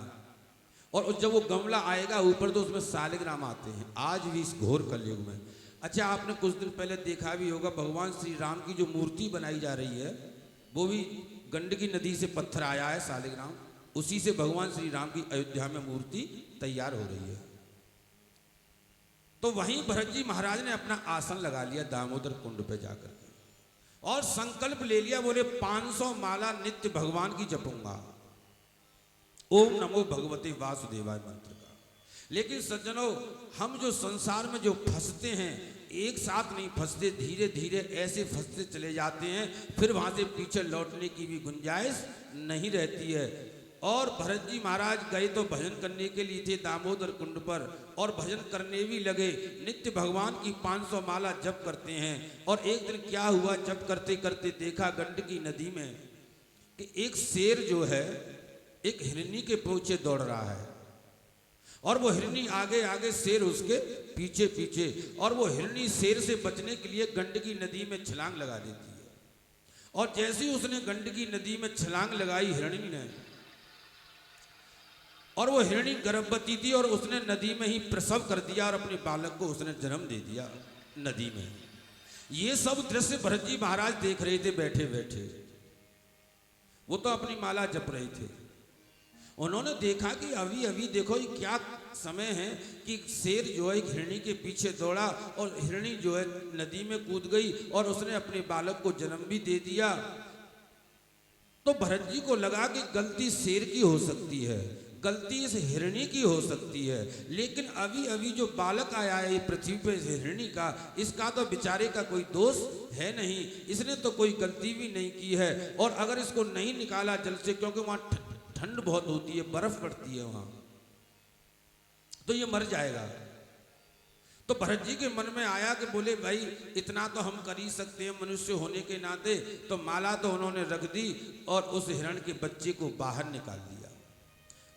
[SPEAKER 1] और जब वो गमला आएगा ऊपर तो उसमें सालिग्राम आते हैं आज भी इस घोर कलयुग में। अच्छा, आपने कुछ दिन पहले देखा भी होगा भगवान श्री राम की जो मूर्ति बनाई जा रही है वो भी गंडकी नदी से पत्थर आया है सालिग्राम, उसी से भगवान श्री राम की अयोध्या में मूर्ति तैयार हो रही है। तो वहीं भरत जी महाराज ने अपना आसन लगा लिया दामोदर कुंड पे जाकर के, और संकल्प ले लिया, बोले 500 माला नित्य भगवान की जपूंगा, ओम नमो भगवते वासुदेवाय मंत्र का। लेकिन सज्जनों, हम जो संसार में जो फंसते हैं एक साथ नहीं फंसते, धीरे धीरे ऐसे फंसते चले जाते हैं, फिर वहां से पीछे लौटने की भी गुंजाइश नहीं रहती है। और भरत जी महाराज गए तो भजन करने के लिए थे दामोदर कुंड पर, और भजन करने भी लगे, नित्य भगवान की 500 माला जप करते हैं। और एक दिन क्या हुआ, जप करते करते देखा गंडकी नदी में कि एक शेर जो है एक हिरनी के पीछे दौड़ रहा है, और वो हिरनी आगे आगे, शेर उसके पीछे पीछे, और वो हिरनी शेर से बचने के लिए गंडकी नदी में छलांग लगा देती है। और जैसे ही उसने गंडकी नदी में छलांग लगाई हिरनी ने, और वो हिरणी गर्भवती थी और उसने नदी में ही प्रसव कर दिया और अपने बालक को उसने जन्म दे दिया नदी में। ये सब दृश्य भरत जी महाराज देख रहे थे बैठे बैठे, वो तो अपनी माला जप रहे थे। उन्होंने देखा कि अभी अभी देखो ये क्या समय है कि शेर जो है हिरणी के पीछे दौड़ा और हिरणी जो है नदी में कूद गई और उसने अपने बालक को जन्म भी दे दिया। तो भरत जी को लगा कि गलती शेर की हो सकती है, गलती इस हिरणी की हो सकती है, लेकिन अभी अभी जो बालक आया है पृथ्वी पे हिरणी का, इसका तो बेचारे का कोई दोष है नहीं, इसने तो कोई गलती भी नहीं की है। और अगर इसको नहीं निकाला जल से, क्योंकि वहां ठंड बहुत होती है, बर्फ पड़ती है वहां, तो ये मर जाएगा। तो भरत जी के मन में आया कि बोले भाई इतना तो हम कर ही सकते हैं मनुष्य होने के नाते। तो माला तो उन्होंने रख दी और उस हिरण के बच्चे को बाहर निकाल दिया।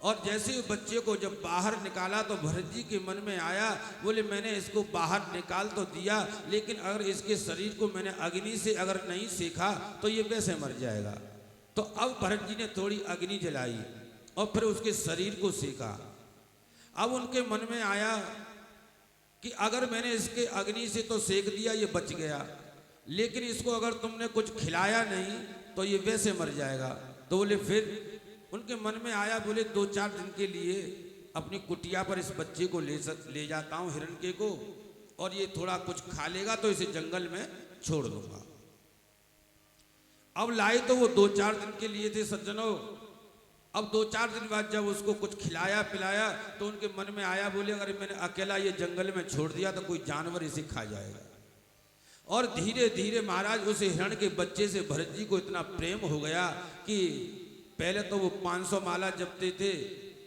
[SPEAKER 1] और जैसे ही बच्चे को जब बाहर निकाला तो भरत जी के मन में आया, बोले मैंने इसको बाहर निकाल तो दिया, लेकिन अगर इसके शरीर को मैंने अग्नि से अगर नहीं सेका तो ये वैसे मर जाएगा। तो अब भरत जी ने थोड़ी अग्नि जलाई और फिर उसके शरीर को सेका। अब उनके मन में आया कि अगर मैंने इसके अग्नि से तो सेक दिया, ये बच गया, लेकिन इसको अगर तुमने कुछ खिलाया नहीं तो ये वैसे मर जाएगा। तो बोले फिर उनके मन में आया, बोले 2-4 दिन के लिए अपनी कुटिया पर इस बच्चे को ले जाता हूँ हिरण के को, और ये थोड़ा कुछ खा लेगा तो इसे जंगल में छोड़ दूंगा। अब लाए तो वो 2-4 दिन के लिए थे सज्जनों। अब 2-4 दिन बाद जब उसको कुछ खिलाया पिलाया तो उनके मन में आया, बोले अगर मैंने अकेला ये जंगल में छोड़ दिया तो कोई जानवर इसे खा जाएगा। और धीरे धीरे महाराज उस हिरण के बच्चे से भरत जी को इतना प्रेम हो गया कि पहले तो वो 500 माला जपते थे,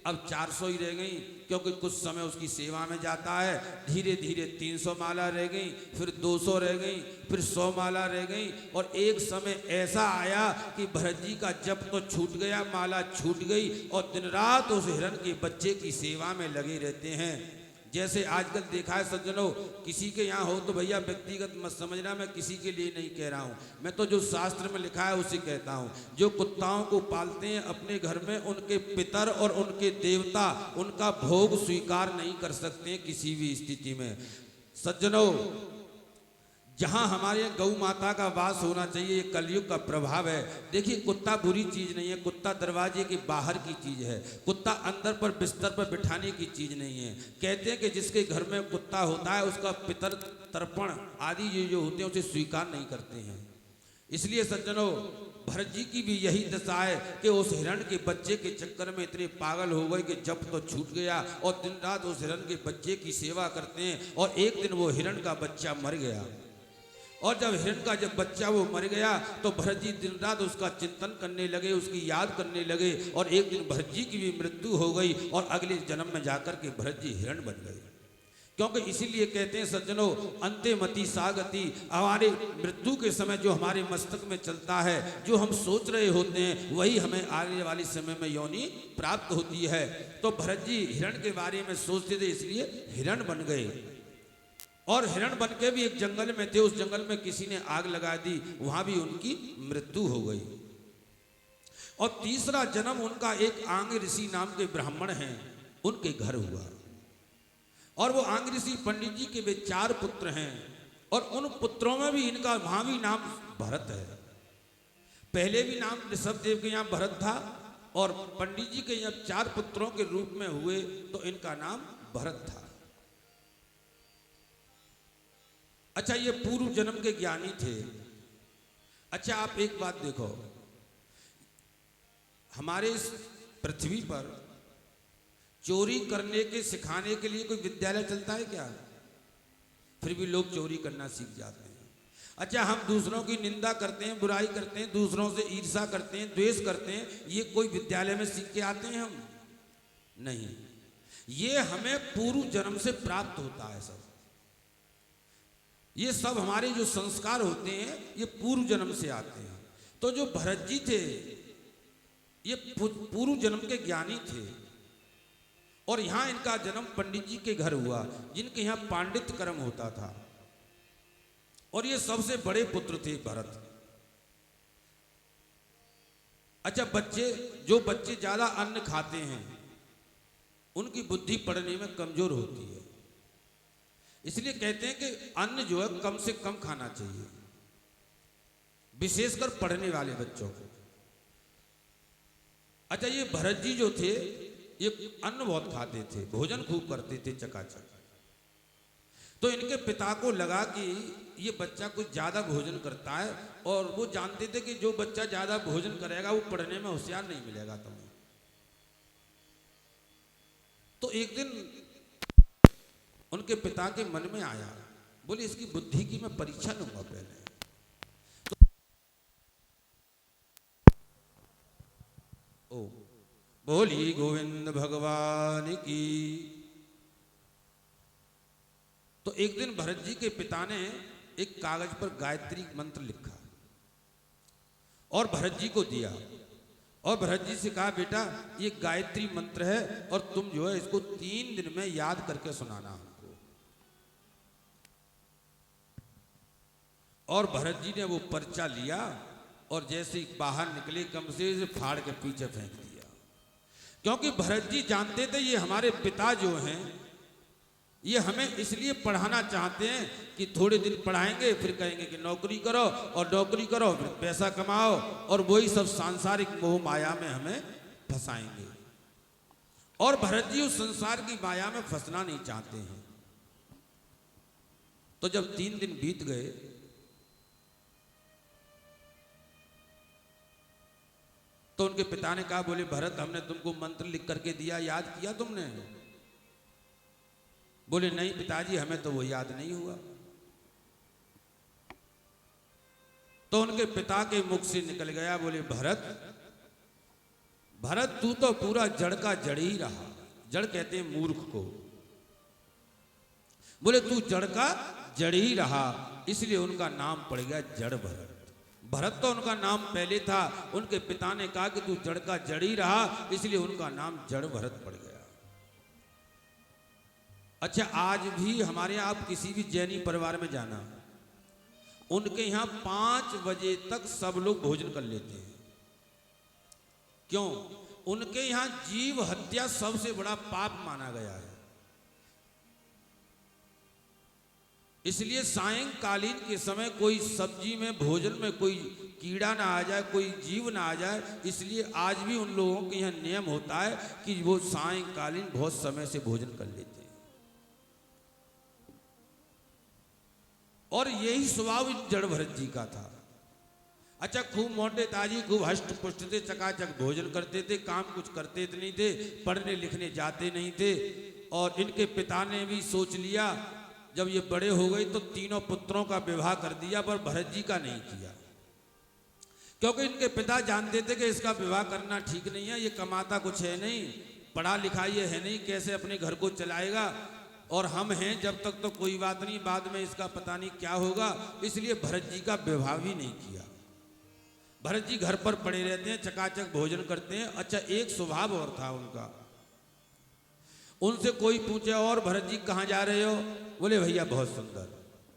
[SPEAKER 1] अब 400 ही रह गई, क्योंकि कुछ समय उसकी सेवा में जाता है। धीरे धीरे 300 माला रह गई, फिर 200 रह गई, फिर 100 माला रह गई। और एक समय ऐसा आया कि भरत जी का जप तो छूट गया, माला छूट गई, और दिन रात उस हिरण के बच्चे की सेवा में लगे रहते हैं। जैसे आजकल देखा है सज्जनों, किसी के यहाँ हो तो भैया व्यक्तिगत मत समझना, मैं किसी के लिए नहीं कह रहा हूँ, मैं तो जो शास्त्र में लिखा है उसे कहता हूँ। जो कुत्ताओं को पालते हैं अपने घर में, उनके पितर और उनके देवता उनका भोग स्वीकार नहीं कर सकते किसी भी स्थिति में। सज्जनों, जहां हमारे यहाँ गौ माता का वास होना चाहिए, ये कलयुग का प्रभाव है। देखिए कुत्ता बुरी चीज नहीं है, कुत्ता दरवाजे के बाहर की चीज है, कुत्ता अंदर पर बिस्तर पर बिठाने की चीज नहीं है। कहते हैं कि जिसके घर में कुत्ता होता है उसका पितर तर्पण आदि ये जो होते हैं उसे स्वीकार नहीं करते हैं। इसलिए सज्जनों, भरत जी की भी यही दशा है कि उस हिरण के बच्चे के चक्कर में इतने पागल हो गए कि जब तो छूट गया और दिन रात उस हिरण के बच्चे की सेवा करते हैं। और एक दिन वो हिरण का बच्चा मर गया, और जब हिरण का जब बच्चा वो मर गया तो भरत जी दिन रात उसका चिंतन करने लगे, उसकी याद करने लगे। और एक दिन भरत जी की भी मृत्यु हो गई और अगले जन्म में जाकर के भरत जी हिरण बन गए। क्योंकि इसीलिए कहते हैं सज्जनों, अंते मति सागति, हमारे मृत्यु के समय जो हमारे मस्तक में चलता है, जो हम सोच रहे होते हैं, वही हमें आने वाले समय में योनि प्राप्त होती है। तो भरत जी हिरण के बारे में सोचते थे, इसलिए हिरण बन गए। और हिरण बन के भी एक जंगल में थे, उस जंगल में किसी ने आग लगा दी, वहां भी उनकी मृत्यु हो गई। और तीसरा जन्म उनका एक आंग ऋषि नाम के ब्राह्मण हैं, उनके घर हुआ। और वो आंग ऋषि पंडित जी के वे 4 पुत्र हैं, और उन पुत्रों में भी इनका वहां भी नाम भरत है। पहले भी नाम ऋषभदेव के यहाँ भरत था, और पंडित जी के यहाँ 4 पुत्रों के रूप में हुए तो इनका नाम भरत था। अच्छा, ये पूर्व जन्म के ज्ञानी थे। अच्छा, आप एक बात देखो, हमारे इस पृथ्वी पर चोरी करने के सिखाने के लिए कोई विद्यालय चलता है क्या? फिर भी लोग चोरी करना सीख जाते हैं। अच्छा, हम दूसरों की निंदा करते हैं, बुराई करते हैं, दूसरों से ईर्ष्या करते हैं, द्वेष करते हैं, ये कोई विद्यालय में सीख के आते हैं हम? नहीं, ये हमें पूर्व जन्म से प्राप्त होता है। सब ये सब हमारे जो संस्कार होते हैं ये पूर्व जन्म से आते हैं। तो जो भरत जी थे ये पूर्व जन्म के ज्ञानी थे, और यहां इनका जन्म पंडित जी के घर हुआ, जिनके यहां पांडित्य कर्म होता था। और ये सबसे बड़े पुत्र थे भरत। अच्छा, जो बच्चे ज्यादा अन्न खाते हैं उनकी बुद्धि पढ़ने में कमजोर होती है। इसलिए कहते हैं कि अन्न जो है कम से कम खाना चाहिए, विशेषकर पढ़ने वाले बच्चों को। अच्छा, ये भरत जी जो थे ये अन्न बहुत खाते थे, भोजन खूब करते थे चकाचक। तो इनके पिता को लगा कि ये बच्चा कुछ ज्यादा भोजन करता है, और वो जानते थे कि जो बच्चा ज्यादा भोजन करेगा वो पढ़ने में होशियार नहीं मिलेगा तुम्हें। तो एक दिन उनके पिता के मन में आया, बोले इसकी बुद्धि की मैं परीक्षा लूंगा पहले। ओ बोली गोविंद भगवान की। तो एक दिन भरत जी के पिता ने एक कागज पर गायत्री मंत्र लिखा और भरत जी को दिया, और भरत जी से कहा बेटा ये गायत्री मंत्र है और तुम जो है इसको 3 दिन में याद करके सुनाना हमको। और भरत जी ने वो पर्चा लिया और जैसे ही बाहर निकले कमरे से फाड़ के पीछे फेंक दिया। क्योंकि भरत जी जानते थे ये हमारे पिता जो हैं ये हमें इसलिए पढ़ाना चाहते हैं कि थोड़े दिन पढ़ाएंगे फिर कहेंगे कि नौकरी करो, और नौकरी करो फिर पैसा कमाओ, और वही सब सांसारिक मोह माया में हमें फंसाएंगे। और भरत जी उस संसार की माया में फंसना नहीं चाहते हैं। तो जब 3 दिन बीत गए तो उनके पिता ने कहा, बोले भरत हमने तुमको मंत्र लिख करके दिया, याद किया तुमने? बोले नहीं पिताजी हमें तो वो याद नहीं हुआ। तो उनके पिता के मुख से निकल गया, बोले भरत भरत तू तो पूरा जड़ का जड़ ही रहा। जड़ कहते हैं मूर्ख को। बोले तू जड़ का जड़ ही रहा, इसलिए उनका नाम पड़ गया जड़ भरत। भरत तो उनका नाम पहले था, उनके पिता ने कहा कि तू जड़ का जड़ ही रहा, इसलिए उनका नाम जड़ भरत पड़ गया। अच्छा, आज भी हमारे यहाँ आप किसी भी जैनी परिवार में जाना, उनके यहाँ 5 बजे तक सब लोग भोजन कर लेते हैं। क्यों? उनके यहाँ जीव हत्या सबसे बड़ा पाप माना गया है। इसलिए सायंकालीन के समय कोई सब्जी में भोजन में कोई कीड़ा ना आ जाए, कोई जीव ना आ जाए, इसलिए आज भी उन लोगों के यहाँ नियम होता है कि वो सायंकालीन बहुत समय से भोजन कर लेते हैं। और यही स्वभाव जड़ भरत जी का था। अच्छा, खूब मोटे ताजी, खूब हष्ट पुष्ट थे, चकाचक भोजन करते थे, काम कुछ करते नहीं थे, पढ़ने लिखने जाते नहीं थे। और इनके पिता ने भी सोच लिया, जब ये बड़े हो गए तो तीनों पुत्रों का विवाह कर दिया, पर भरत जी का नहीं किया, क्योंकि इनके पिता जानते थे कि इसका विवाह करना ठीक नहीं है, ये कमाता कुछ है नहीं, पढ़ा लिखा ये है नहीं, कैसे अपने घर को चलाएगा, और हम हैं जब तक तो कोई बात नहीं, बाद में इसका पता नहीं क्या होगा। इसलिए भरत जी का विवाह भी नहीं किया। भरत जी घर पर पड़े रहते हैं, चकाचक भोजन करते हैं। अच्छा, एक स्वभाव और था उनका, उनसे कोई पूछे और भरत जी कहाँ जा रहे हो, बोले भैया बहुत सुंदर।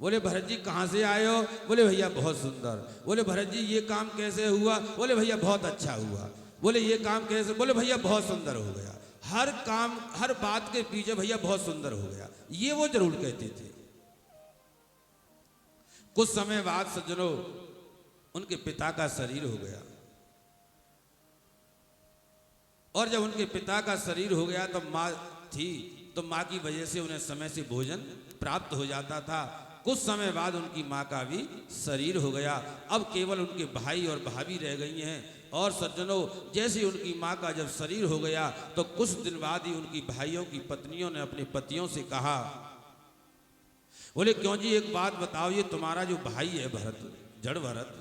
[SPEAKER 1] बोले भरत जी कहाँ से आए हो, बोले भैया बहुत सुंदर। बोले भरत जी ये काम कैसे हुआ, बोले भैया बहुत अच्छा हुआ। बोले ये काम कैसे, बोले भैया बहुत सुंदर हो गया। हर काम, हर बात के पीछे भैया बहुत सुंदर हो गया, ये वो जरूर कहते थे। कुछ समय बाद सज्जनों, उनके पिता का शरीर हो गया, और जब उनके पिता का शरीर हो गया तो माँ थी, तो माँ की वजह से उन्हें समय से भोजन प्राप्त हो जाता था। कुछ समय बाद उनकी माँ का भी शरीर हो गया। अब केवल उनके भाई और भाभी रह गई हैं। और सज्जनों, जैसे उनकी माँ का जब शरीर हो गया तो कुछ दिन बाद ही उनकी भाइयों की पत्नियों ने अपने पतियों से कहा, बोले क्यों जी एक बात बताओ, ये तुम्हारा जो भाई है भरत, जड़ भरत,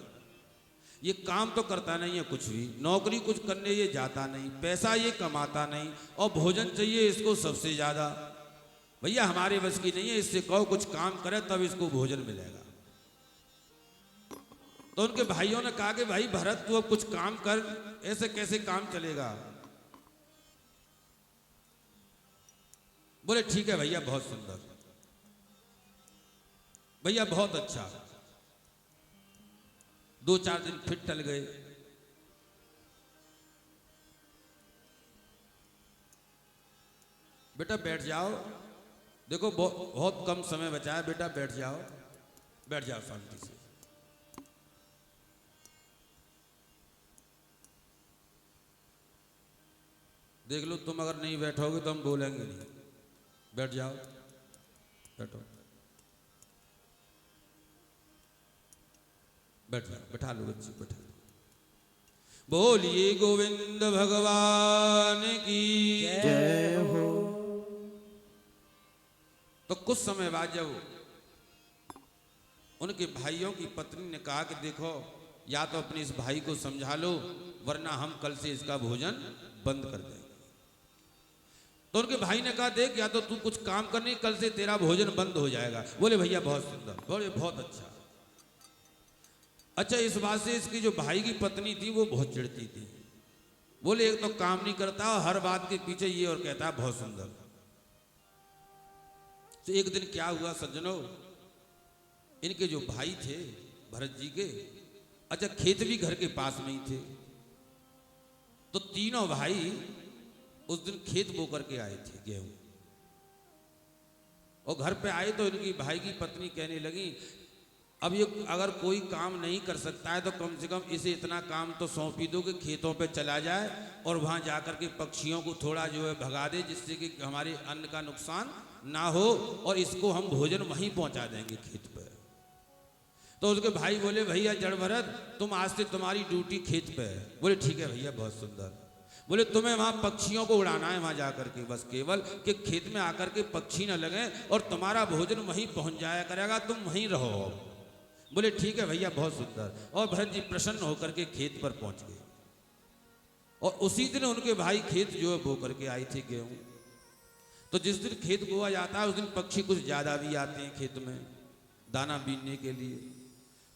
[SPEAKER 1] ये काम तो करता नहीं है कुछ भी, नौकरी कुछ करने ये जाता नहीं, पैसा ये कमाता नहीं, और भोजन चाहिए इसको सबसे ज्यादा। भैया हमारे बस की नहीं है, इससे कहो कुछ काम करे तब इसको भोजन मिलेगा। तो उनके भाइयों ने कहा कि भाई भरत तू अब कुछ काम कर, ऐसे कैसे काम चलेगा। बोले ठीक है भैया, बहुत सुंदर, भैया बहुत अच्छा। 2-4 दिन फिर टल गए। बेटा बैठ जाओ, देखो बहुत कम समय बचा है, बेटा बैठ जाओ, बैठ जाओ शांति से। देख लो, तुम अगर नहीं बैठोगे तो हम बोलेंगे नहीं। बैठ जाओ, बैठो, बैठ जाओ, बैठा लो बच्ची, बैठा लो। बोलिए गोविंद भगवान की
[SPEAKER 2] जय हो।
[SPEAKER 1] तो कुछ समय बाद जब उनके भाइयों की पत्नी ने कहा कि देखो, या तो अपने इस भाई को समझा लो, वरना हम कल से इसका भोजन बंद कर देंगे। तो उनके भाई ने कहा देख, या तो तू कुछ काम करनी, कल से तेरा भोजन बंद हो जाएगा। बोले भैया बहुत सुंदर, बोले बहुत अच्छा। अच्छा, इस बात से इसकी जो भाई की पत्नी थी वो बहुत चिढ़ती थी। बोले एक तो काम नहीं करता, हर बात के पीछे ये और कहता है बहुत सुंदर। तो एक दिन क्या हुआ सज्जनों, इनके जो भाई थे भरत जी के, अच्छा खेत भी घर के पास में ही थे, तो तीनों भाई उस दिन खेत बो करके आए थे गेहूं। और घर पे आए तो इनकी भाई की पत्नी कहने लगी, अब ये अगर कोई काम नहीं कर सकता है तो कम से कम इसे इतना काम तो सौंप ही दो कि खेतों पे चला जाए और वहाँ जाकर के पक्षियों को थोड़ा जो है भगा दे, जिससे कि हमारे अन्न का नुकसान ना हो, और इसको हम भोजन वहीं पहुँचा देंगे खेत पर। तो उसके भाई बोले भैया जड़ भरत, तुम आज से तुम्हारी ड्यूटी खेत पे है। बोले ठीक है भैया बहुत सुंदर। बोले तुम्हें वहाँ पक्षियों को उड़ाना है, वहाँ जाकर के बस केवल कि खेत में आकर के पक्षी न लगे, और तुम्हारा भोजन वहीं पहुँच जाया करेगा, तुम वहीं रहो। बोले ठीक है भैया बहुत सुंदर। और भरत जी प्रसन्न होकर के खेत पर पहुंच गए। और उसी दिन उनके भाई खेत जो है बो करके आए थे गेहूं। तो जिस दिन खेत बोआ जाता है उस दिन पक्षी कुछ ज्यादा भी आते हैं खेत में दाना बीनने के लिए।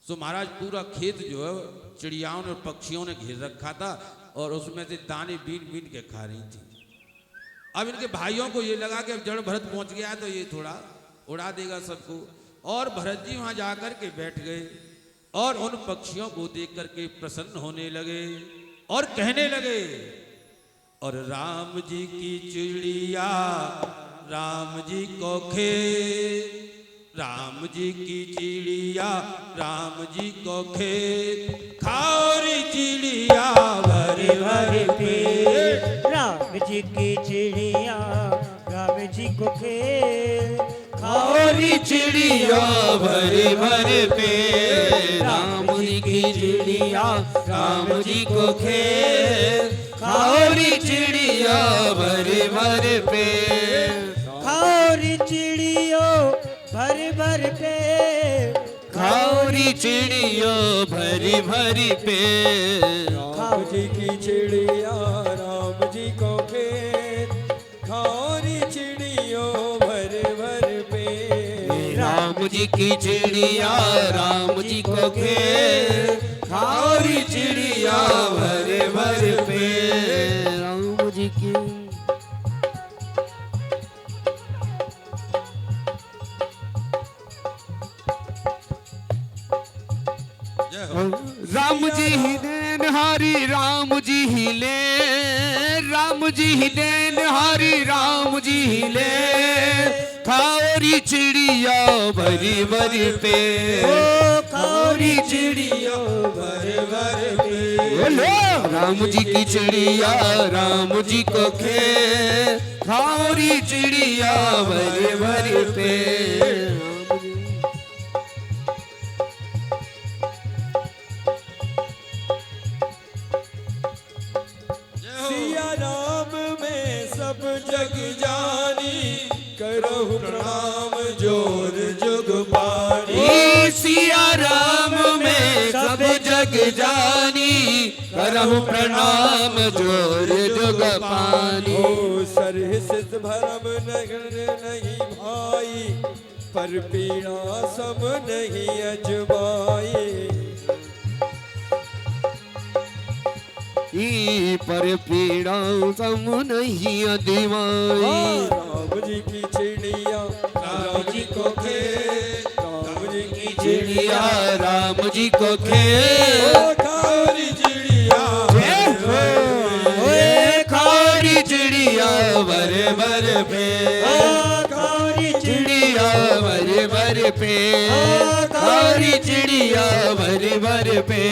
[SPEAKER 1] सो महाराज पूरा खेत जो है चिड़ियाओं और पक्षियों ने घेर रखा था, और उसमें से दाने बीन बीन के खा रही थी। अब इनके भाइयों को ये लगा कि अब जड़ भरत पहुंच गया है तो ये थोड़ा उड़ा देगा सबको। और भरत जी वहां जाकर के बैठ गए और उन पक्षियों को देख करके प्रसन्न होने लगे और कहने लगे, और राम जी की चिड़िया राम जी को खेत, राम जी की चिड़िया राम जी को खेत खाओरी चिड़िया भरे भरे पेट।
[SPEAKER 2] राम जी की चिड़िया राम जी को खेल खाओरी
[SPEAKER 4] चिड़िया भरे भरे पेट। राम जी की चिड़िया राम जी को खेल खाओरी चिड़िया भरे भरे पेट।
[SPEAKER 2] खाओरी चिड़ियो भर भर पे
[SPEAKER 4] खाओरी चिड़िया भरी भरी पेट।
[SPEAKER 3] राम जी की चिड़िया राम जी को खेत खाओरी चिड़ियों भर भर पे।
[SPEAKER 4] राम जी की चिड़िया राम जी को खेल खाओरी चिड़िया भरे भरे पेट। राम जी की
[SPEAKER 1] जय हो।
[SPEAKER 4] राम जी ही देन हरि राम जी ही ले। राम जी ही देन हरि राम जी ही ले। खाओरी चिड़िया भरी भरी पे।
[SPEAKER 2] खाओरी
[SPEAKER 3] चिड़ियों भर भर पे।
[SPEAKER 4] बोलो राम जी की चिड़िया राम जी को खेल खाओरी चिड़िया भरी भरी पे।
[SPEAKER 3] सिया राम में सब जग जानी करहु प्रणाम जोर जुग पानी।
[SPEAKER 4] सिया राम में सब जग जानी करहु प्रणाम जोर जुग पानी।
[SPEAKER 3] ओ सरहित भरम नगर नहीं भाई पर पीड़ा सब नहीं अजमाई।
[SPEAKER 4] पर पीड़ा सम नहीं अदिमाई।
[SPEAKER 3] राम जी की चिड़िया राम जी को खेत राम जी की
[SPEAKER 4] चिड़िया राम जी को खेल
[SPEAKER 3] खाओरी चिड़िया
[SPEAKER 4] खाओरी चिड़िया भरे भरे पे।
[SPEAKER 2] खाओरी
[SPEAKER 4] चिड़िया भरे भरे पे। खाओरी चिड़िया भरे भरे पे।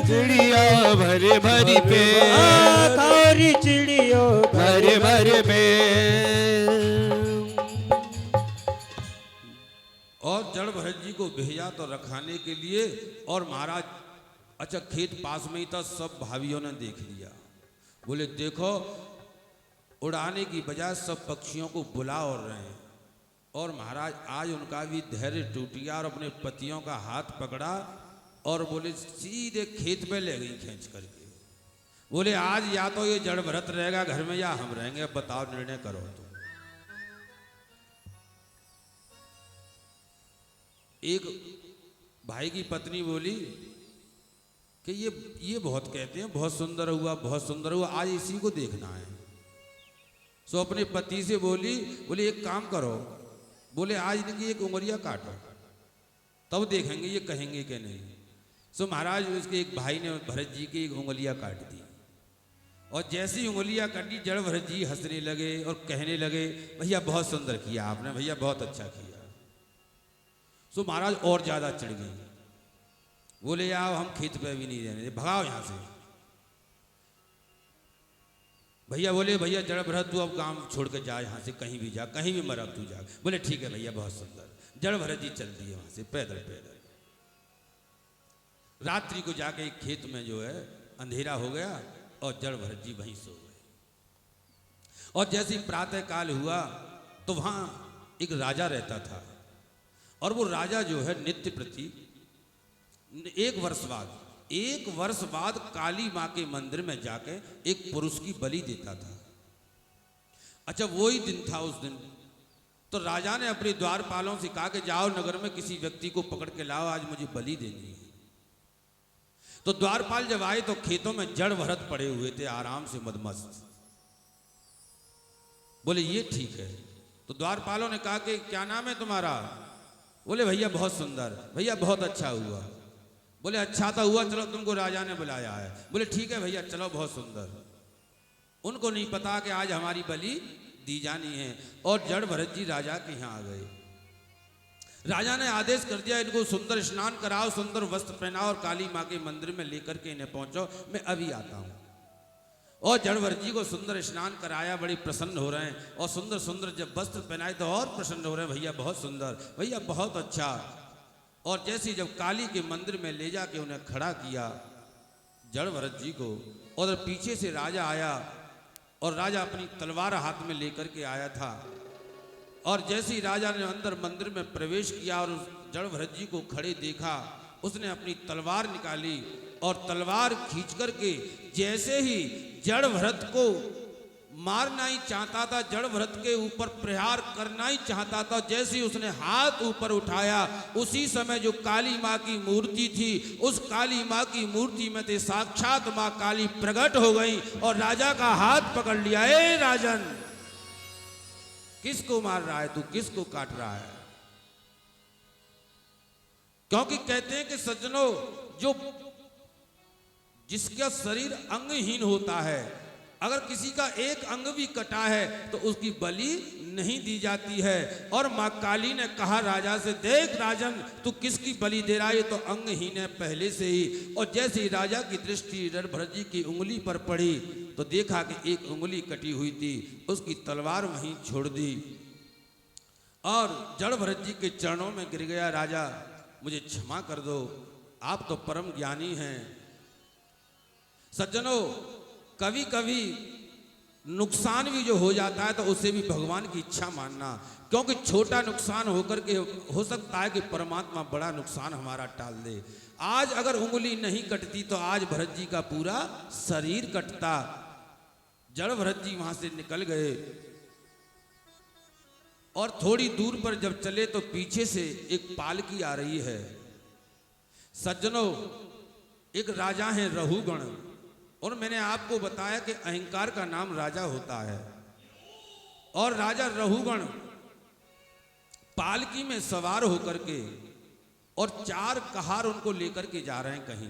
[SPEAKER 4] चिड़िया भरे भरी पे।
[SPEAKER 2] खाओरी चिड़ियो
[SPEAKER 4] भरे भरे पे।
[SPEAKER 1] और जड़ भरत जी को भेजा तो रखाने के लिए। और महाराज अच्छा खेत पास में ही था, सब भावियों ने देख लिया। बोले देखो उड़ाने की बजाय सब पक्षियों को बुला और रहे हैं। और महाराज आज उनका भी धैर्य टूट गया और अपने पतियों का हाथ पकड़ा और बोले सीधे खेत में ले गई खींच करके। बोले आज या तो ये जड़ भरत रहेगा घर में या हम रहेंगे, अब बताओ निर्णय करो तुम। एक भाई की पत्नी बोली कि ये बहुत कहते हैं बहुत सुंदर हुआ बहुत सुंदर हुआ, आज इसी को देखना है। सो अपने पति से बोली एक काम करो, बोले आज इनकी एक उंगलियां काटो तब देखेंगे ये कहेंगे कि नहीं। सो महाराज उसके एक भाई ने भरत जी की एक उंगलियां काट दी। और जैसी उंगलियां काटी जड़ भरत जी हंसने लगे और कहने लगे भैया बहुत सुंदर किया आपने, भैया बहुत अच्छा किया। सो महाराज और ज्यादा चढ़ गई। बोले यार हम खेत पे भी नहीं रहने, भगाओ यहां से। भैया बोले भैया जड़ भरत तू अब काम छोड़ के जा, यहाँ से कहीं भी जा, कहीं भी मर अब तू जा। बोले ठीक है भैया बहुत सुंदर। जड़ भरत जी चल दिए वहां से पैदल पैदल। रात्रि को जाके एक खेत में जो है अंधेरा हो गया और जड़ भरत जी वहीं सो गए। और जैसे प्रातः काल हुआ तो वहां एक राजा रहता था। और वो राजा जो है नित्य प्रति एक वर्ष बाद काली माँ के मंदिर में जाके एक पुरुष की बलि देता था। अच्छा वही दिन था उस दिन। तो राजा ने अपने द्वारपालों से कहा कि जाओ नगर में किसी व्यक्ति को पकड़ के लाओ, आज मुझे बलि देनी है। तो द्वारपाल जब आए तो खेतों में जड़ भरत पड़े हुए थे आराम से मदमस्त। बोले ये ठीक है। तो द्वारपालों ने कहा कि क्या नाम है तुम्हारा? बोले भैया बहुत सुंदर, भैया बहुत अच्छा हुआ। बोले अच्छा तो हुआ, चलो तुमको राजा ने बुलाया है। बोले ठीक है भैया चलो बहुत सुंदर। उनको नहीं पता कि आज हमारी बलि दी जानी है। और जड़ भरत जी राजा के यहाँ आ गए। राजा ने आदेश कर दिया, इनको सुंदर स्नान कराओ, सुंदर वस्त्र पहनाओ और काली माँ के मंदिर में लेकर के इन्हें पहुंचो, मैं अभी आता हूं। और जड़भरत जी को सुंदर स्नान कराया, बड़ी प्रसन्न हो रहे हैं। और सुंदर सुंदर जब वस्त्र पहनाए तो और प्रसन्न हो रहे हैं, भैया बहुत सुंदर, भैया बहुत अच्छा। और जैसे जब काली के मंदिर में ले जाके उन्हें खड़ा किया जड़भरत जी को, और पीछे से राजा आया और राजा अपनी तलवार हाथ में लेकर के आया था। और जैसे ही राजा ने अंदर मंदिर में प्रवेश किया और जड़भरत जी को खड़े देखा, उसने अपनी तलवार निकाली और तलवार खींच करके जैसे ही जड़भरत को मारना ही चाहता था, जड़भरत के ऊपर प्रहार करना ही चाहता था, जैसे ही उसने हाथ ऊपर उठाया, उसी समय जो काली माँ की मूर्ति थी, उस काली माँ की मूर्ति में थे साक्षात माँ काली प्रकट हो गई और राजा का हाथ पकड़ लिया। ए राजन, किसको मार रहा है तू, किसको काट रहा है? क्योंकि कहते हैं कि सज्जनों, जो जिसका शरीर अंगहीन होता है, अगर किसी का एक अंग भी कटा है तो उसकी बलि नहीं दी जाती है। और माँ काली ने कहा राजा से, देख राजन, तू किसकी बलि दे रहा है, ये तो अंगहीन है पहले से ही। और जैसे ही राजा की दृष्टि जड़भरत जी की उंगली पर पड़ी तो देखा कि एक उंगली कटी हुई थी, उसकी तलवार वहीं छोड़ दी और जड़भरत जी के चरणों में गिर गया। राजा, मुझे क्षमा कर दो, आप तो परम ज्ञानी हैं। सज्जनों, कभी कभी नुकसान भी जो हो जाता है तो उसे भी भगवान की इच्छा मानना, क्योंकि छोटा नुकसान होकर के हो सकता है कि परमात्मा बड़ा नुकसान हमारा टाल दे। आज अगर उंगली नहीं कटती तो आज भरत जी का पूरा शरीर कटता। जड़भरत जी वहां से निकल गए और थोड़ी दूर पर जब चले तो पीछे से एक पालकी आ रही है। सज्जनों, एक राजा है रहुगण, और मैंने आपको बताया कि अहंकार का नाम राजा होता है। और राजा रहुगण पालकी में सवार होकर के और 4 कहार उनको लेकर के जा रहे हैं कहीं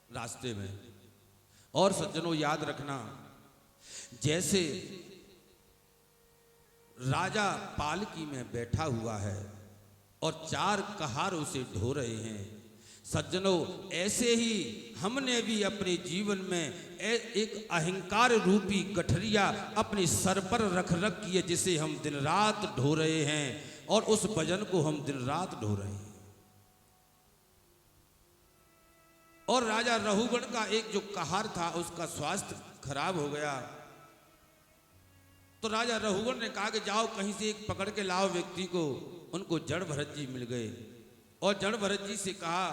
[SPEAKER 1] रास्ते में। और सज्जनों, याद रखना, जैसे राजा पालकी में बैठा हुआ है और 4 कहार उसे ढो रहे हैं, सज्जनों, ऐसे ही हमने भी अपने जीवन में एक अहंकार रूपी गठरिया अपने सर पर रख रखी है, जिसे हम दिन रात ढो रहे हैं और उस वजन को हम दिन रात ढो रहे हैं। और राजा रहुगण का एक जो कहार था उसका स्वास्थ्य खराब हो गया, तो राजा रहुगण ने कहा कि जाओ कहीं से एक पकड़ के लाओ व्यक्ति को। उनको जड़भरत जी मिल गए और जड़भरत जी से कहा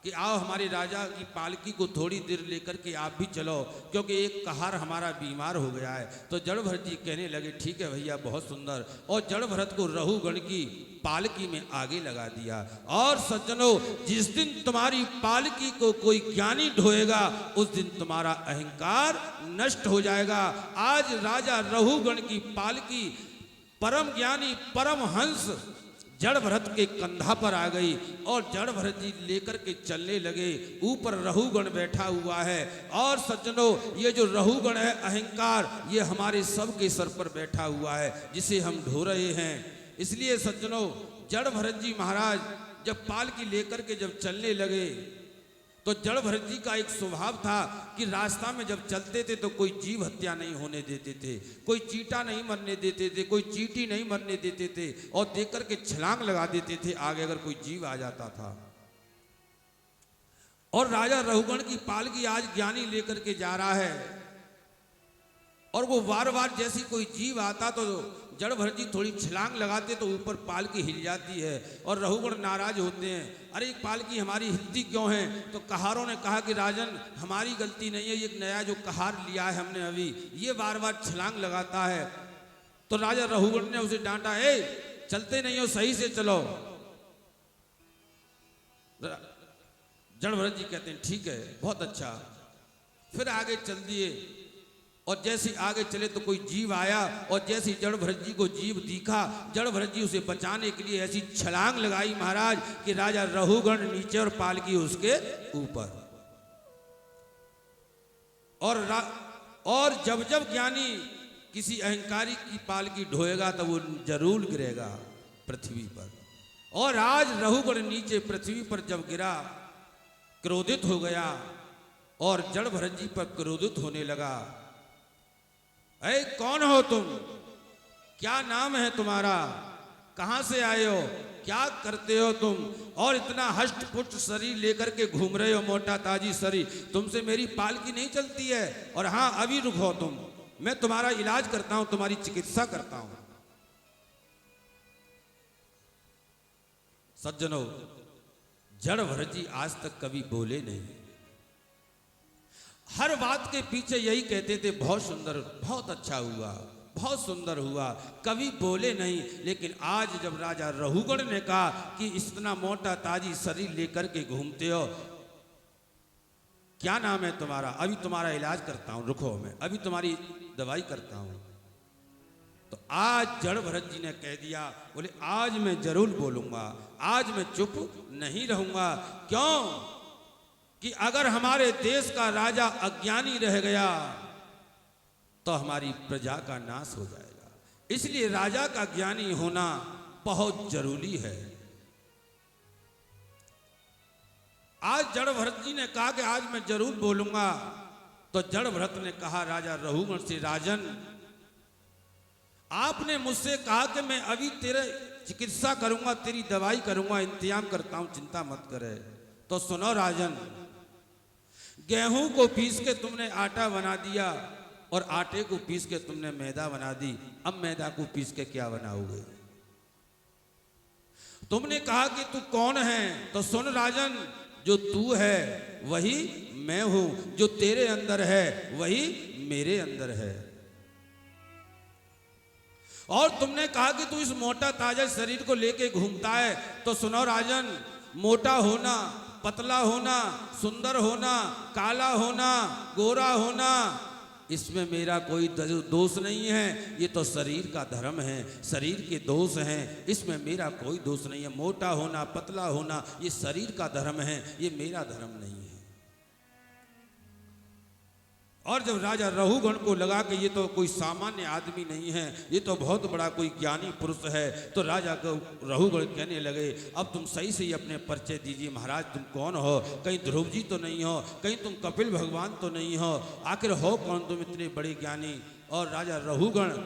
[SPEAKER 1] कि आओ हमारे राजा की पालकी को थोड़ी देर लेकर के आप भी चलो, क्योंकि एक कहार हमारा बीमार हो गया है। तो जड़भरत जी कहने लगे, ठीक है भैया, बहुत सुंदर। और जड़भरत को रहुगण की पालकी में आगे लगा दिया। और सज्जनों, जिस दिन तुम्हारी पालकी को कोई ज्ञानी ढोएगा उस दिन तुम्हारा अहंकार नष्ट हो जाएगा। आज राजा रहुगण की पालकी परम ज्ञानी परम हंस जड़भरत के कंधा पर आ गई और जड़भरत जी लेकर के चलने लगे। ऊपर रहुगण बैठा हुआ है। और सज्जनों, ये जो रहुगण है अहंकार, ये हमारे सब के सर पर बैठा हुआ है, जिसे हम ढो रहे हैं। इसलिए सज्जनों, जड़भरत जी महाराज जब पालकी लेकर के जब चलने लगे तो जड़भरत जी का एक स्वभाव था कि रास्ता में जब चलते थे तो कोई जीव हत्या नहीं होने देते थे, कोई चींटा नहीं मरने देते थे, कोई चींटी नहीं मरने देते थे, और देख करके छलांग लगा देते थे आगे अगर कोई जीव आ जाता था। और राजा रहुगण की पालकी आज ज्ञानी लेकर के जा रहा है और वो बार बार जैसी कोई जीव आता तो जड़भरत जी थोड़ी छलांग लगाते तो ऊपर पालकी हिल जाती है और रहुगण नाराज होते हैं, अरे एक पालकी हमारी हिलती क्यों है? तो कहारों ने कहा कि राजन, हमारी गलती नहीं है, ये एक नया जो कहार लिया है हमने अभी, ये बार बार छलांग लगाता है। तो राजा रहुगण ने उसे डांटा, ए चलते नहीं हो, सही से चलो। जड़भरत जी कहते हैं ठीक है, बहुत अच्छा। फिर आगे चल दिए और जैसे आगे चले तो कोई जीव आया और जैसे जड़भरत जी को जीव दिखा, जड़भरत जी उसे बचाने के लिए ऐसी छलांग लगाई महाराज कि राजा रहुगण नीचे और पालकी उसके ऊपर। और जब जब ज्ञानी किसी अहंकारी की पालकी ढोएगा तो वो जरूर गिरेगा पृथ्वी पर। और आज रहुगण नीचे पृथ्वी पर जब गिरा, क्रोधित हो गया और जड़ भरत जी पर क्रोधित होने लगा। ऐ कौन हो तुम? क्या नाम है तुम्हारा? कहां से आए हो? क्या करते हो तुम? और इतना हष्ट पुष्ट शरीर लेकर के घूम रहे हो, मोटा ताजी शरीर, तुमसे मेरी पालकी नहीं चलती है। और हां, अभी रुको तुम, मैं तुम्हारा इलाज करता हूं, तुम्हारी चिकित्सा करता हूं। सज्जनों, जड़ भरत जी आज तक कभी बोले नहीं। हर बात के पीछे यही कहते थे, बहुत सुंदर, बहुत अच्छा हुआ, बहुत सुंदर हुआ, कभी बोले नहीं। लेकिन आज जब राजा रहुगण ने कहा कि इतना मोटा ताजी शरीर लेकर के घूमते हो, क्या नाम है तुम्हारा? अभी तुम्हारा इलाज करता हूं, रुको, मैं अभी तुम्हारी दवाई करता हूं। तो आज जड़ भरत जी ने कह दिया, बोले आज मैं जरूर बोलूंगा, आज मैं चुप नहीं रहूंगा। क्यों? कि अगर हमारे देश का राजा अज्ञानी रह गया तो हमारी प्रजा का नाश हो जाएगा। इसलिए राजा का ज्ञानी होना बहुत जरूरी है। आज जड़ भरत जी ने कहा कि आज मैं जरूर बोलूंगा। तो जड़ भरत ने कहा राजा रहुगण से, राजन, आपने मुझसे कहा कि मैं अभी तेरे चिकित्सा करूंगा, तेरी दवाई करूंगा, इंतजाम करता हूं, चिंता मत करे। तो सुनो राजन, गेहूं को पीस के तुमने आटा बना दिया और आटे को पीस के तुमने मैदा बना दी। अब मैदा को पीस के क्या बनाओगे? तुमने कहा कि तू कौन है? तो सुन राजन, जो तू है वही मैं हूं, जो तेरे अंदर है वही मेरे अंदर है। और तुमने कहा कि तू इस मोटा ताजा शरीर को लेके घूमता है। तो सुनो राजन, मोटा होना, पतला होना, सुंदर होना, काला होना, गोरा होना, इसमें मेरा कोई दोष नहीं है। ये तो शरीर का धर्म है, शरीर के दोष हैं, इसमें मेरा कोई दोष नहीं है। मोटा होना, पतला होना, ये शरीर का धर्म है, ये मेरा धर्म नहीं है। और जब राजा रहुगण को लगा कि ये तो कोई सामान्य आदमी नहीं है, ये तो बहुत बड़ा कोई ज्ञानी पुरुष है, तो राजा को रहुगण कहने लगे, अब तुम सही से ही अपने परिचय दीजिए महाराज, तुम कौन हो? कहीं ध्रुव जी तो नहीं हो, कहीं तुम कपिल भगवान तो नहीं हो, आखिर हो कौन तुम इतने बड़े ज्ञानी? और राजा रहुगण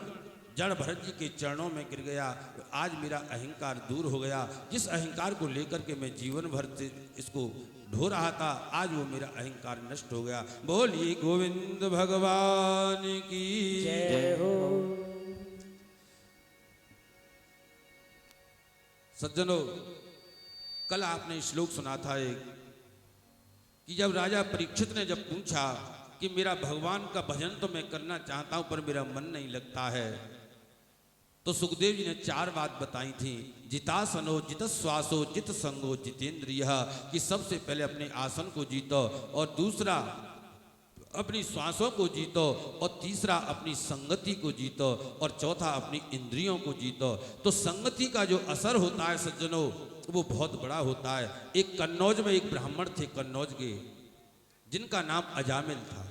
[SPEAKER 1] जड़ भरत जी के चरणों में गिर गया। आज मेरा अहंकार दूर हो गया, जिस अहंकार को लेकर के मैं जीवन भर से इसको ढो रहा था, आज वो मेरा अहंकार नष्ट हो गया। बोलिए गोविंद भगवान की
[SPEAKER 2] जय हो।
[SPEAKER 1] सज्जनों, कल आपने श्लोक सुना था एक, कि जब राजा परीक्षित ने जब पूछा कि मेरा भगवान का भजन तो मैं करना चाहता हूं पर मेरा मन नहीं लगता है, तो सुखदेव जी ने 4 बात बताई थी। जितासनो जितश्वासो जित संगो जितेंद्रिय, कि सबसे पहले अपने आसन को जीतो, और दूसरा अपनी श्वासों को जीतो, और तीसरा अपनी संगति को जीतो, और चौथा अपनी इंद्रियों को जीतो। तो संगति का जो असर होता है सज्जनों, वो बहुत बड़ा होता है। एक कन्नौज में एक ब्राह्मण थे, कन्नौज के, जिनका नाम अजामिल था।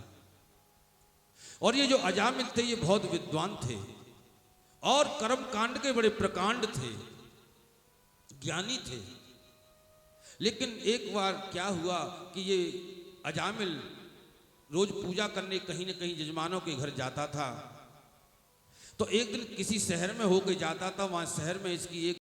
[SPEAKER 1] और ये जो अजामिल थे ये बहुत विद्वान थे और कर्म कांड के बड़े प्रकांड थे, ज्ञानी थे। लेकिन एक बार क्या हुआ कि ये अजामिल रोज पूजा करने कहीं न कहीं जजमानों के घर जाता था। तो एक दिन किसी शहर में होकर जाता था, वहां शहर में इसकी एक